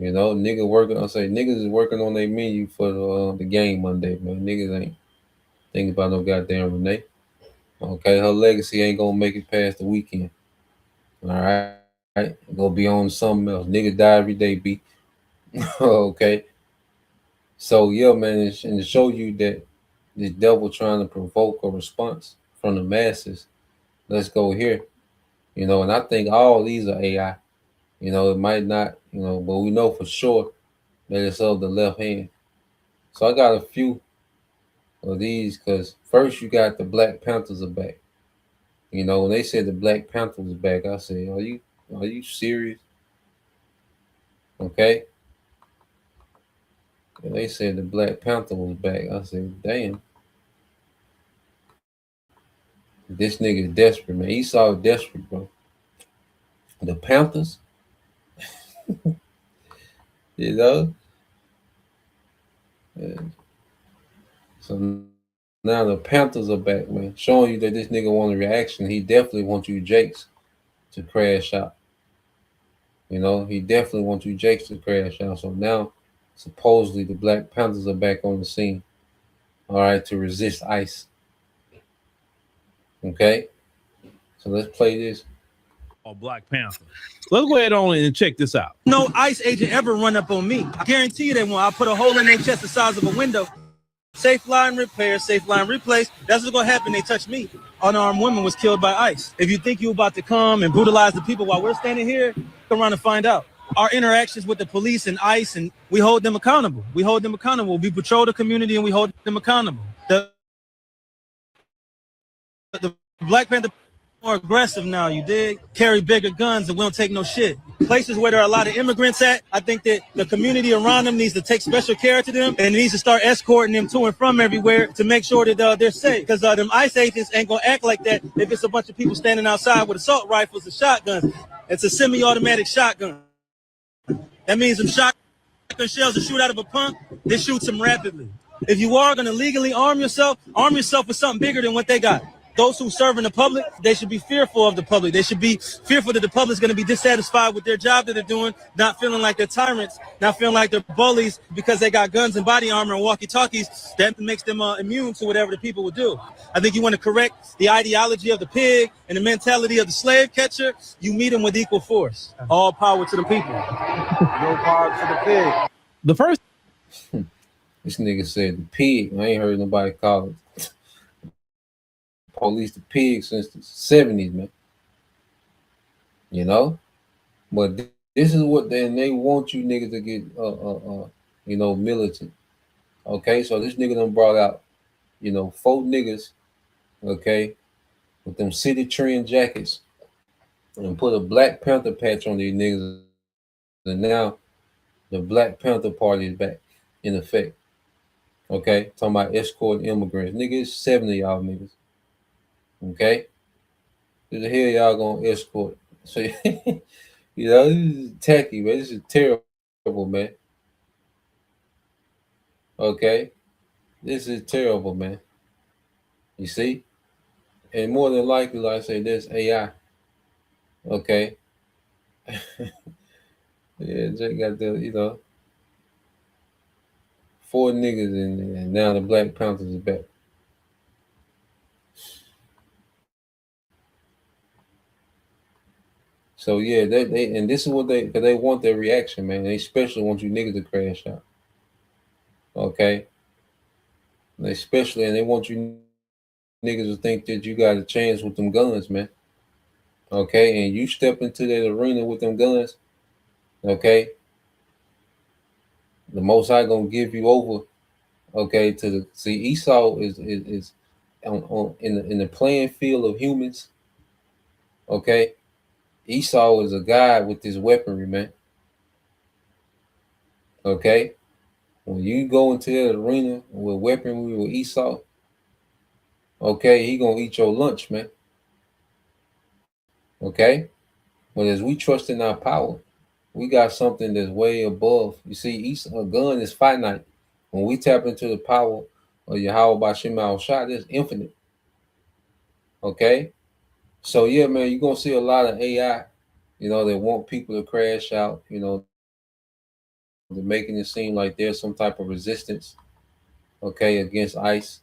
Niggas is working on their menu for the game Monday, man. Niggas ain't thinking about no goddamn Renee. Okay, her legacy ain't gonna make it past the weekend. All right, gonna be on something else. Nigga die every day, B. Okay. So yeah, man, and to show you that the devil trying to provoke a response from the masses. Let's go here. And I think all these are AI. It might not, but we know for sure that it's of the left hand. So I got a few of these because first you got the Black Panthers are back. When they said the Black Panthers was back, I said, are you serious? Okay. And they said the Black Panther was back. I said, damn. This nigga is desperate, man. Esau desperate, bro. The Panthers, Yeah. So now the Panthers are back, man. Showing you that this nigga want a reaction. He definitely wants you Jakes to crash out. He definitely wants you Jakes to crash out. So now, supposedly, the Black Panthers are back on the scene. All right, to resist ICE. Okay, so let's play this. Black Panther. Let's go ahead on and check this out. No ICE agent ever run up on me. I guarantee you they won't. I put a hole in their chest the size of a window. Safe line repair, safe line replace. That's what's gonna happen. They touch me. Unarmed woman was killed by ICE. If you think you're about to come and brutalize the people while we're standing here, come around and find out. Our interactions with the police and ICE, and we hold them accountable. We hold them accountable. We patrol the community and we hold them accountable. The Black Panther more aggressive now, you dig? Carry bigger guns and we don't take no shit. Places where there are a lot of immigrants at, I think that the community around them needs to take special care to them and needs to start escorting them to and from everywhere to make sure that they're safe. Because them ICE agents ain't gonna act like that if it's a bunch of people standing outside with assault rifles and shotguns. It's a semi-automatic shotgun. That means them shotgun shells that shoot out of a pump, they shoot them rapidly. If you are gonna legally arm yourself with something bigger than what they got. those who serve in the public, they should be fearful of the public. They should be fearful that the public is going to be dissatisfied with their job that they're doing, not feeling like they're tyrants, not feeling like they're bullies because they got guns and body armor and walkie-talkies. That makes them immune to whatever the people would do. I think you want to correct the ideology of the pig and the mentality of the slave catcher. You meet them with equal force. All power to the people. No power to the pig. The first. This nigga said the pig. I ain't heard nobody call it police the pig since the 70s, man. You know? But this is what they want you niggas to get, you know, militant. Okay? So this nigga done brought out, you know, 4 niggas, okay, with them city trend jackets and put a Black Panther patch on these niggas. And now the Black Panther Party is back in effect. Okay? Talking about escorting immigrants. Nigga, it's 7 of y'all niggas. Okay? Who the hell y'all gonna escort? So, you know, this is tacky, man. This is terrible, man. Okay? This is terrible, man. You see? And more than likely, like I say, there's AI. Okay? Yeah, Jake got the, you know, 4 niggas and now the Black Panthers is back. So yeah, they and this is what because they want their reaction, man. They especially want you niggas to crash out. Okay? And they want you niggas to think that you got a chance with them guns, man. Okay? And you step into that arena with them guns, okay? The Most High gonna give you over, okay, to the Esau is on in the playing field of humans. Okay? Esau is a guy with this weaponry, man. Okay? When you go into that arena with weaponry with Esau, okay, he gonna eat your lunch, man. Okay? But as we trust in our power, we got something that's way above. You see, a gun is finite. When we tap into the power of Yahweh Bashim al-Shah, it's infinite. Okay? So yeah, man, you're gonna see a lot of AI, you know, that want people to crash out, you know, they're making it seem like there's some type of resistance, okay, against ICE.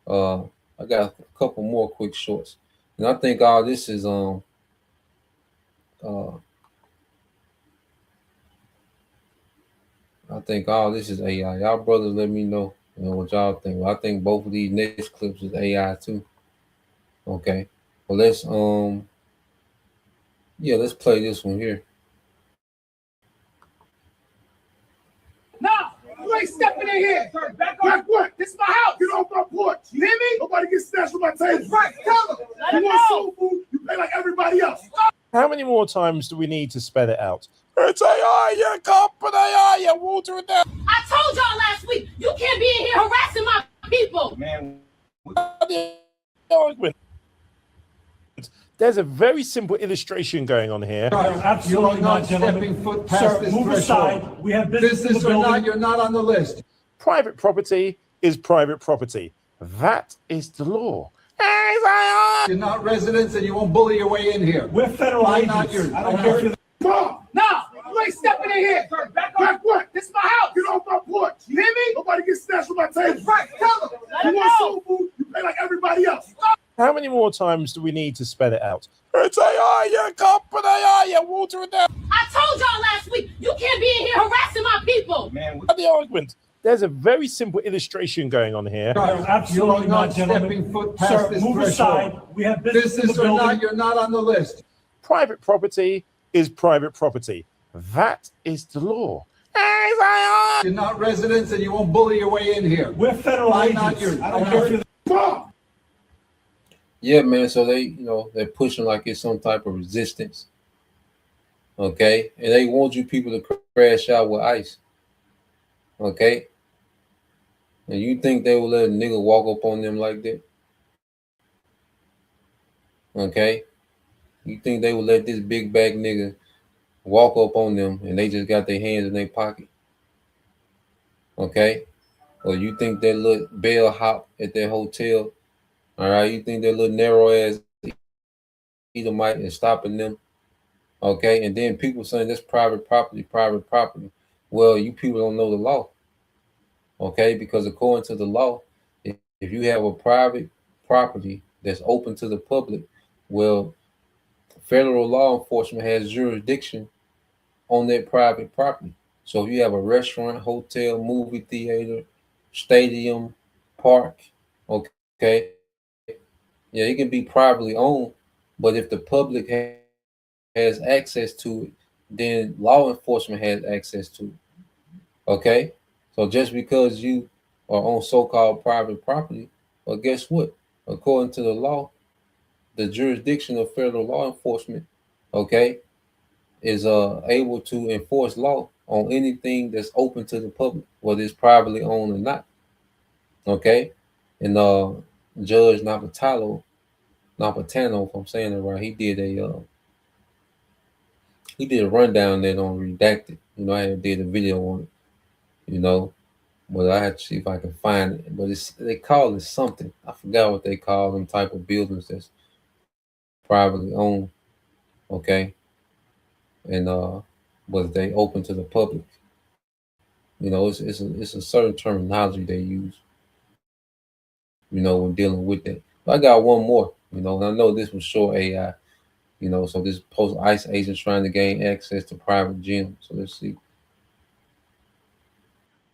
I got a couple more quick shorts. And I think all this is I think all this is AI. Y'all brothers let me know, you know, what y'all think. Well, I think both of these next clips is AI too. Okay. Well, let's let's play this one here. No, you ain't stepping in here. Back what? This is my house. Get off my porch. You hear me? Nobody gets snatched from my table. That's right. Tell them. You want soul food, you pay like everybody else. How many more times do we need to spell it out? It's AI, you company, AI, you water it down. I told y'all last week, you can't be in here harassing my people. Man, there's a very simple illustration going on here. Absolutely not, stepping foot past this move aside. We have business or not, you're not on the list. Private property is private property. That is the law. You're not residents and you won't bully your way in here. We're federal agents. Not yours. I don't care if you're... No, you ain't stepping in here. Back what? This is my house. Get off my porch. You hear me? Nobody gets snatched from my table. That's right. Tell them. You want soul food, you pay like everybody else. How many more times do we need to spell it out? It's AI, you company, AI, you water it down. I told y'all last week, you can't be in here harassing my people. Man, the argument. There's a very simple illustration going on here. Absolutely not, stepping foot past this move aside. We have business or not, you're not on the list. Private property is private property. That is the law. You're not residents and you won't bully your way in here. We're federal agents. Not yours. I don't care if you're... Yeah, man. So they, you know, they're pushing like it's some type of resistance. Okay, and they want you people to crash out with ICE. Okay, and you think they will let a nigga walk up on them like that? Okay, you think they will let this big back nigga walk up on them and they just got their hands in their pocket? Okay, or you think that little bellhop at their hotel All right, you think that little narrow ass Edomite is stopping them? Okay, and then people saying that's private property, private property. Well, you people don't know the law. Okay, because according to the law, if you have a private property that's open to the public, well, federal law enforcement has jurisdiction on that private property. So if you have a restaurant, hotel, movie theater, stadium, park, okay, yeah, it can be privately owned, but if the public has access to it, then law enforcement has access to it. Okay, so just because you are on so-called private property, well, guess what? According to the law, the jurisdiction of federal law enforcement, okay, is able to enforce law on anything that's open to the public, whether it's privately owned or not. Okay, and Judge Napatano, if I'm saying it right, he did a rundown that on Redacted. You know, I did a video on it. You know, but I have to see if I can find it. But they call it something. I forgot what they call them type of buildings that's privately owned. Okay, and but they open to the public. You know, it's a certain terminology they use. You know, when dealing with that. But I got one more. You know, and I know this was short AI. You know, so this post ICE agents trying to gain access to private gyms. So let's see.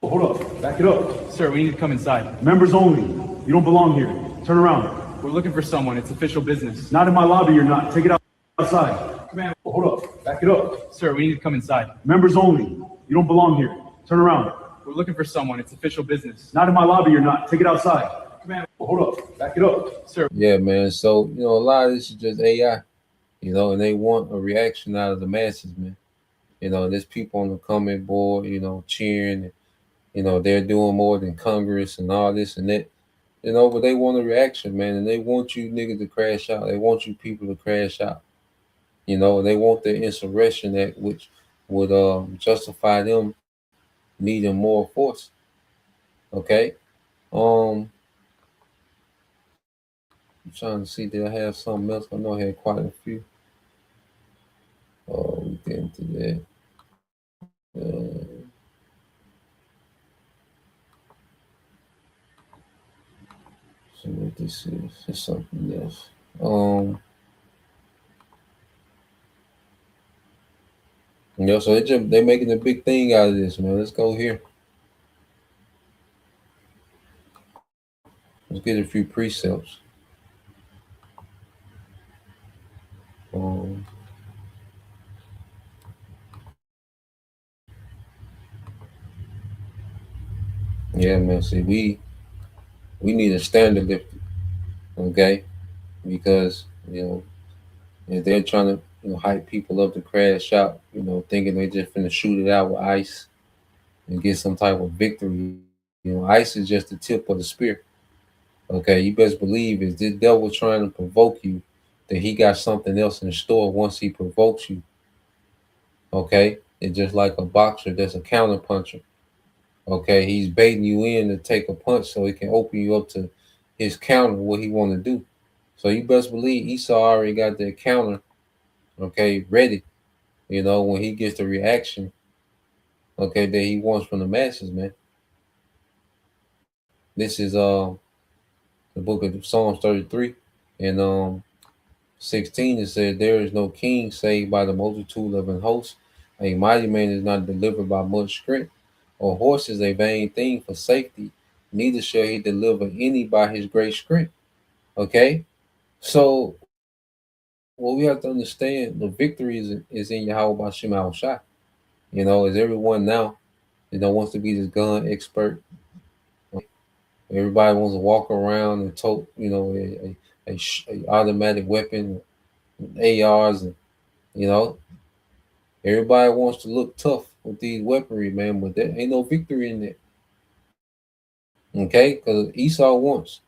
Hold up, back it up. Sir, we need to come inside. Members only. You don't belong here. Turn around. We're looking for someone. It's official business. Not in my lobby, you're not. Take it outside. Command. Hold up, back it up. Sir, we need to come inside. Members only. You don't belong here. Turn around. We're looking for someone. It's official business. Not in my lobby, you're not. Take it outside. Command. Hold up, back it up. Sir. Yeah, man. So, you know, a lot of this is just AI, you know, and they want a reaction out of the masses, man. You know, there's people on the comment board, you know, cheering and, you know, they're doing more than Congress and all this and that, you know, but they want a reaction, man, and they want you niggas to crash out. They want you people to crash out, you know, and they want the insurrection act, which would justify them needing more force. Okay, I'm trying to see did I have something else? I know I had quite a few. Oh, we get into that. See what this is. It's something else. You know, so they're making a big thing out of this, man. Let's go here. Let's get a few precepts. Yeah, man. See, we need a standard lifted, okay? Because you know, if they're trying to hype people up to crash out, you know, thinking they just finna shoot it out with ICE and get some type of victory. You know, ICE is just the tip of the spear. Okay, you best believe is this devil trying to provoke you, that he got something else in store once he provokes you. Okay, it's just like a boxer that's a counter puncher. Okay, he's baiting you in to take a punch so he can open you up to his counter, what he want to do. So you best believe Esau already got that counter, okay, ready. You know, when he gets the reaction, okay, that he wants from the masses, man. This is the book of Psalms 33 and 16. It says, "There is no king saved by the multitude of an host. A mighty man is not delivered by much strength. A horse is a vain thing for safety, neither shall he deliver any by his great strength." Okay, so what we have to understand, the victory is in Yahweh Bashim Al Shah. You know, is everyone now, you know, wants to be this gun expert. Everybody wants to walk around and tote, you know, a automatic weapon, ARs, and you know, everybody wants to look tough with these weaponry, man. But there ain't no victory in that. Okay, because Esau wants,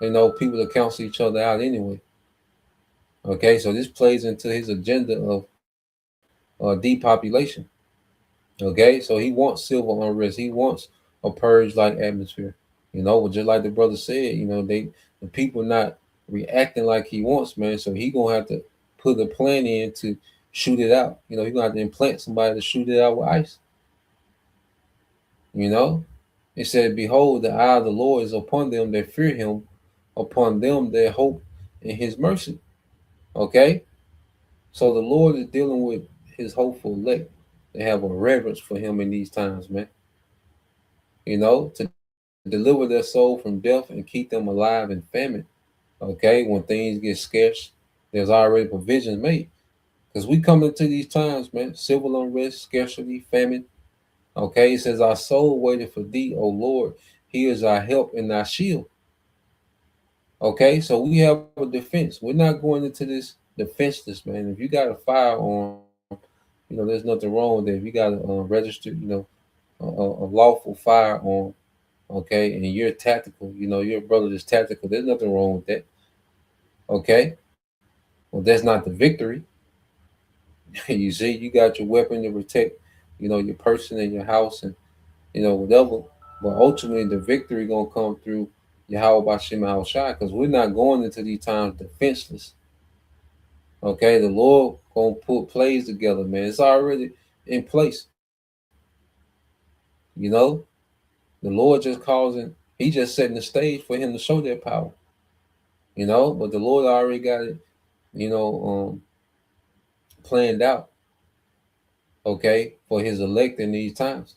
you know, people to cancel each other out anyway. Okay, so this plays into his agenda of depopulation. Okay, so he wants civil unrest. He wants a purge-like atmosphere. You know, just like the brother said, you know, they the people not reacting like he wants, man. So he gonna have to put a plan in to shoot it out. You know, he gonna have to implant somebody to shoot it out with ice. You know, it said, "Behold, the eye of the Lord is upon them that fear Him, upon them that hope in His mercy." Okay, so the Lord is dealing with His hopeful elect. They have a reverence for Him in these times, man. You know, to deliver their soul from death and keep them alive in famine. Okay, when things get scarce, there's already provisions made. Because we come into these times, man, civil unrest, scarcity, famine. Okay, it says, "Our soul waited for thee, O Lord. He is our help and our shield." Okay, so we have a defense. We're not going into this defenseless, man. If you got a firearm, you know, there's nothing wrong with that. If you got a registered, you know, a lawful firearm, okay, and you're tactical, you know, your brother is tactical, there's nothing wrong with that. Okay, well, that's not the victory. You see, you got your weapon to protect, you know, your person and your house and, you know, whatever. But ultimately, the victory gonna come through Yahweh Bashim Shai, because we're not going into these times defenseless. Okay, the Lord gonna put plays together, man. It's already in place. You know, the Lord just causing. He just setting the stage for Him to show that power. You know, but the Lord already got it. You know, planned out. Okay, for His elect in these times,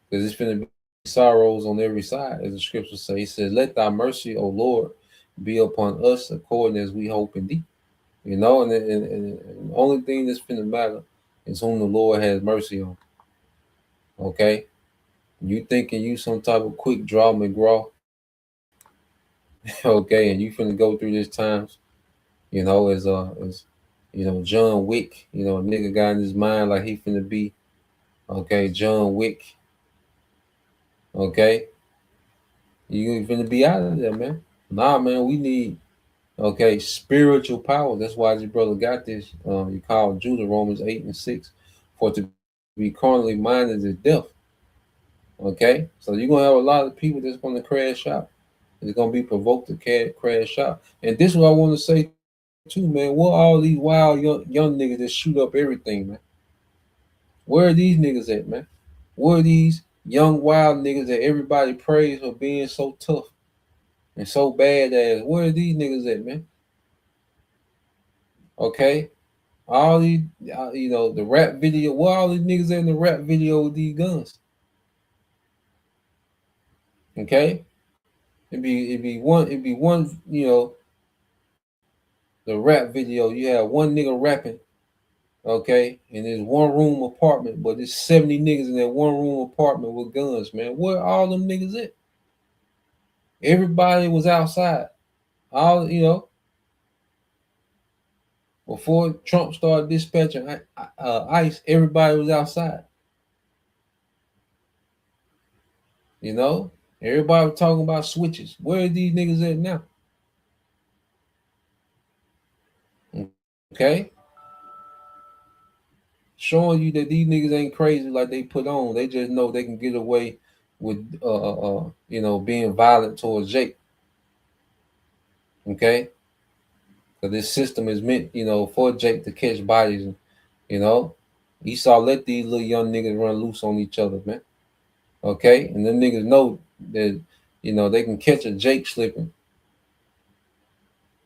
because it's going to be sorrows on every side, as the scriptures say. He says, "Let Thy mercy, O Lord, be upon us according as we hope in Thee." You know, and the only thing that's going to matter is whom the Lord has mercy on. Okay, you thinking you some type of quick draw McGraw, okay, and you finna go through these times, you know, as you know, John Wick, you know, a nigga got in his mind like he finna be, okay, John Wick, okay, you finna be out of there, man. Nah, man, we need, okay, spiritual power. That's why your brother got this. You call Judah, Romans 8:6, for to be carnally minded is death. Okay, so you're gonna have a lot of people that's gonna crash out. It's gonna be provoked to crash out. And this is what I want to say too, man. What all these wild young niggas that shoot up everything, man? Where are these niggas at, man? Where are these young wild niggas that everybody praise for being so tough and so badass? Where are these niggas at, man? Okay, all these, you know, the rap video. Where all these niggas at in the rap video with these guns? Okay, it'd be one, you know, the rap video. You have one nigga rapping, okay, and there's one room apartment, but there's 70 niggas in that one room apartment with guns, man. Where all them niggas at? Everybody was outside. All, you know, before Trump started dispatching ICE, everybody was outside. You know, everybody was talking about switches. Where are these niggas at now? Okay, showing you that these niggas ain't crazy like they put on. They just know they can get away with you know, being violent towards Jake. Okay, because this system is meant, you know, for Jake to catch bodies. You know, Esau let these little young niggas run loose on each other, man. Okay, and them niggas know that, you know, they can catch a Jake slipping.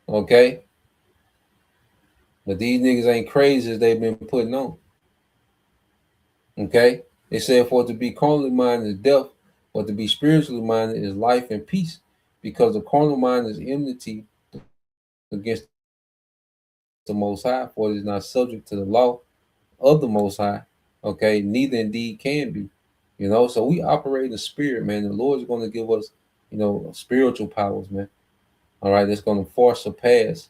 Okay, but these niggas ain't crazy as they've been putting on. Okay, they said, "For to be carnally minded is death, but to be spiritually minded is life and peace, because the carnal mind is enmity against the Most High, for it is not subject to the law of the Most High." Okay, neither indeed can be. You know, so we operate in the spirit, man. The Lord is going to give us, you know, spiritual powers, man. All right, it's going to far surpass.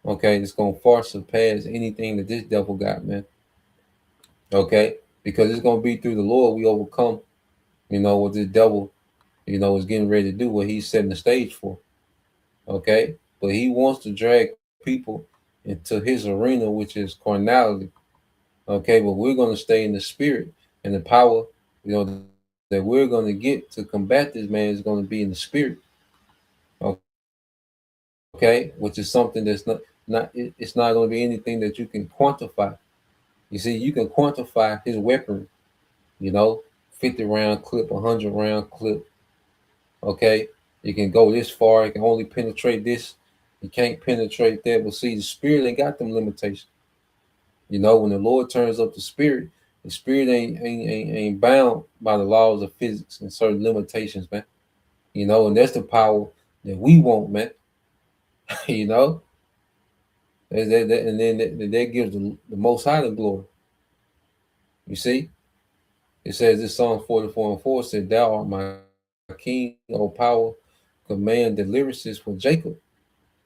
Okay, it's going to far surpass anything that this devil got, man. Okay, because it's going to be through the Lord we overcome, you know, what this devil, you know, is getting ready to do, what he's setting the stage for. Okay, but he wants to drag people into his arena, which is carnality. Okay, but we're going to stay in the spirit and the power, you know, that we're going to get to combat this, man, is going to be in the spirit. Okay, which is something that's it's not going to be anything that you can quantify. You see, you can quantify his weaponry, 50 round clip, 100 round clip. Okay, you can go this far, it can only penetrate this, you can't penetrate that. But see, the spirit ain't got them limitations. When the Lord turns up the spirit ain't bound by the laws of physics and certain limitations, man. And that's the power that we want, man. And then that gives the Most High the glory. You see, it says this Psalm 44:4 said, "Thou art my King, O power, command deliverances for Jacob.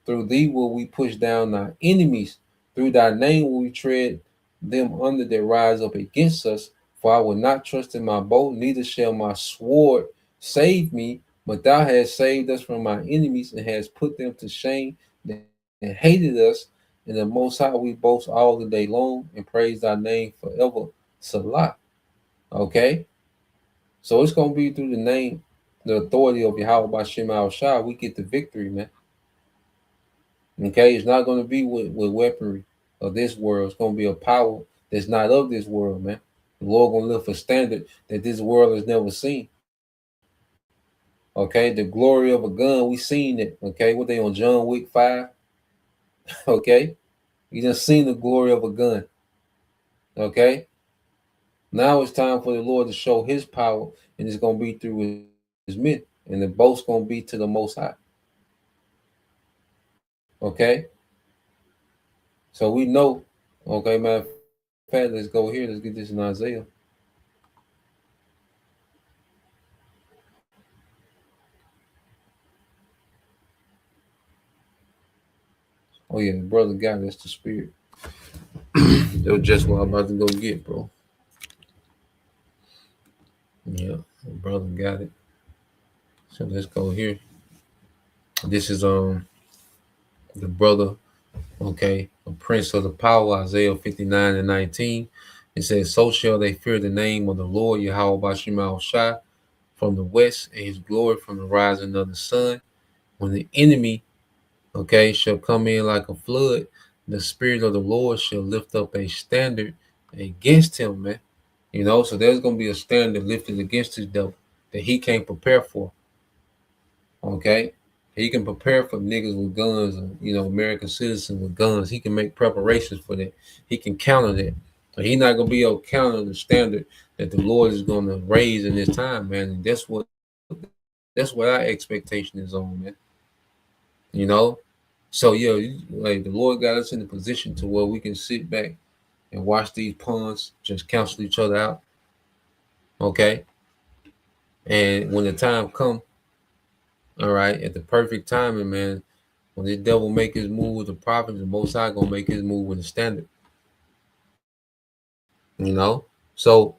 Through thee will we push down our enemies. Through thy name will we tread them under that rise up against us. For I will not trust in my bow, neither shall my sword save me. But thou hast saved us from our enemies and hast put them to shame and hated us. In the Most High we boast all the day long and praise thy name forever. Salah." Okay? So it's going to be through the name, the authority of Yahweh Bashim al-Shah, we get the victory, man. Okay? It's not going to be with weaponry of this world. It's going to be a power that's not of this world, man. The Lord going to lift a standard that this world has never seen. Okay? The glory of a gun, we seen it. Okay? What they on John Wick 5? Okay? You just seen the glory of a gun. Okay? Now it's time for the Lord to show his power, and it's going to be through his men. And the boast's going to be to the Most High. Okay? So we know, okay, matter of fact, let's go here. Let's get this in Isaiah. Oh, yeah, the brother got us the spirit. That was just what I'm about to go get, bro. Yeah, the brother got it. So let's go here. This is the brother, okay, a prince of the power, Isaiah 59:19. It says, "So shall they fear the name of the Lord, Yahweh Bashim al-Shah, from the west, and his glory from the rising of the sun. When the enemy, okay, shall come in like a flood, the spirit of the Lord shall lift up a standard against him," man. So there's going to be a standard lifted against his devil that he can't prepare for. Okay? He can prepare for niggas with guns, and, American citizens with guns. He can make preparations for that. He can counter that. But he's not going to be able to counter the standard that the Lord is going to raise in this time, man. And that's what our expectation is on, man. So yeah, like the Lord got us in a position to where we can sit back and watch these pawns just cancel each other out. Okay. And when the time come, all right, at the perfect timing, man, when the devil make his move with the prophets, the Most High gonna make his move with the standard. So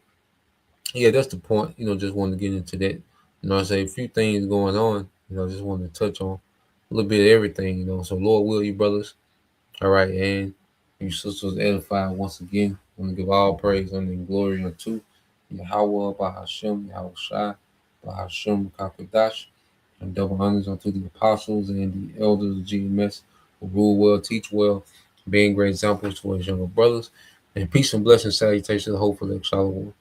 yeah, that's the point. Just wanted to get into that. I say a few things going on. Just wanted to touch on a little bit of everything. So Lord will, you brothers, all right, and you sisters edified once again. I want to give all praise and glory unto Yahweh, Bahashem, Yahushua, Bahashem, Kakadash, and double honors unto the apostles and the elders of GMS who rule well, teach well, being great examples to his younger brothers. And peace and blessings, salutations, hopefully, shalom.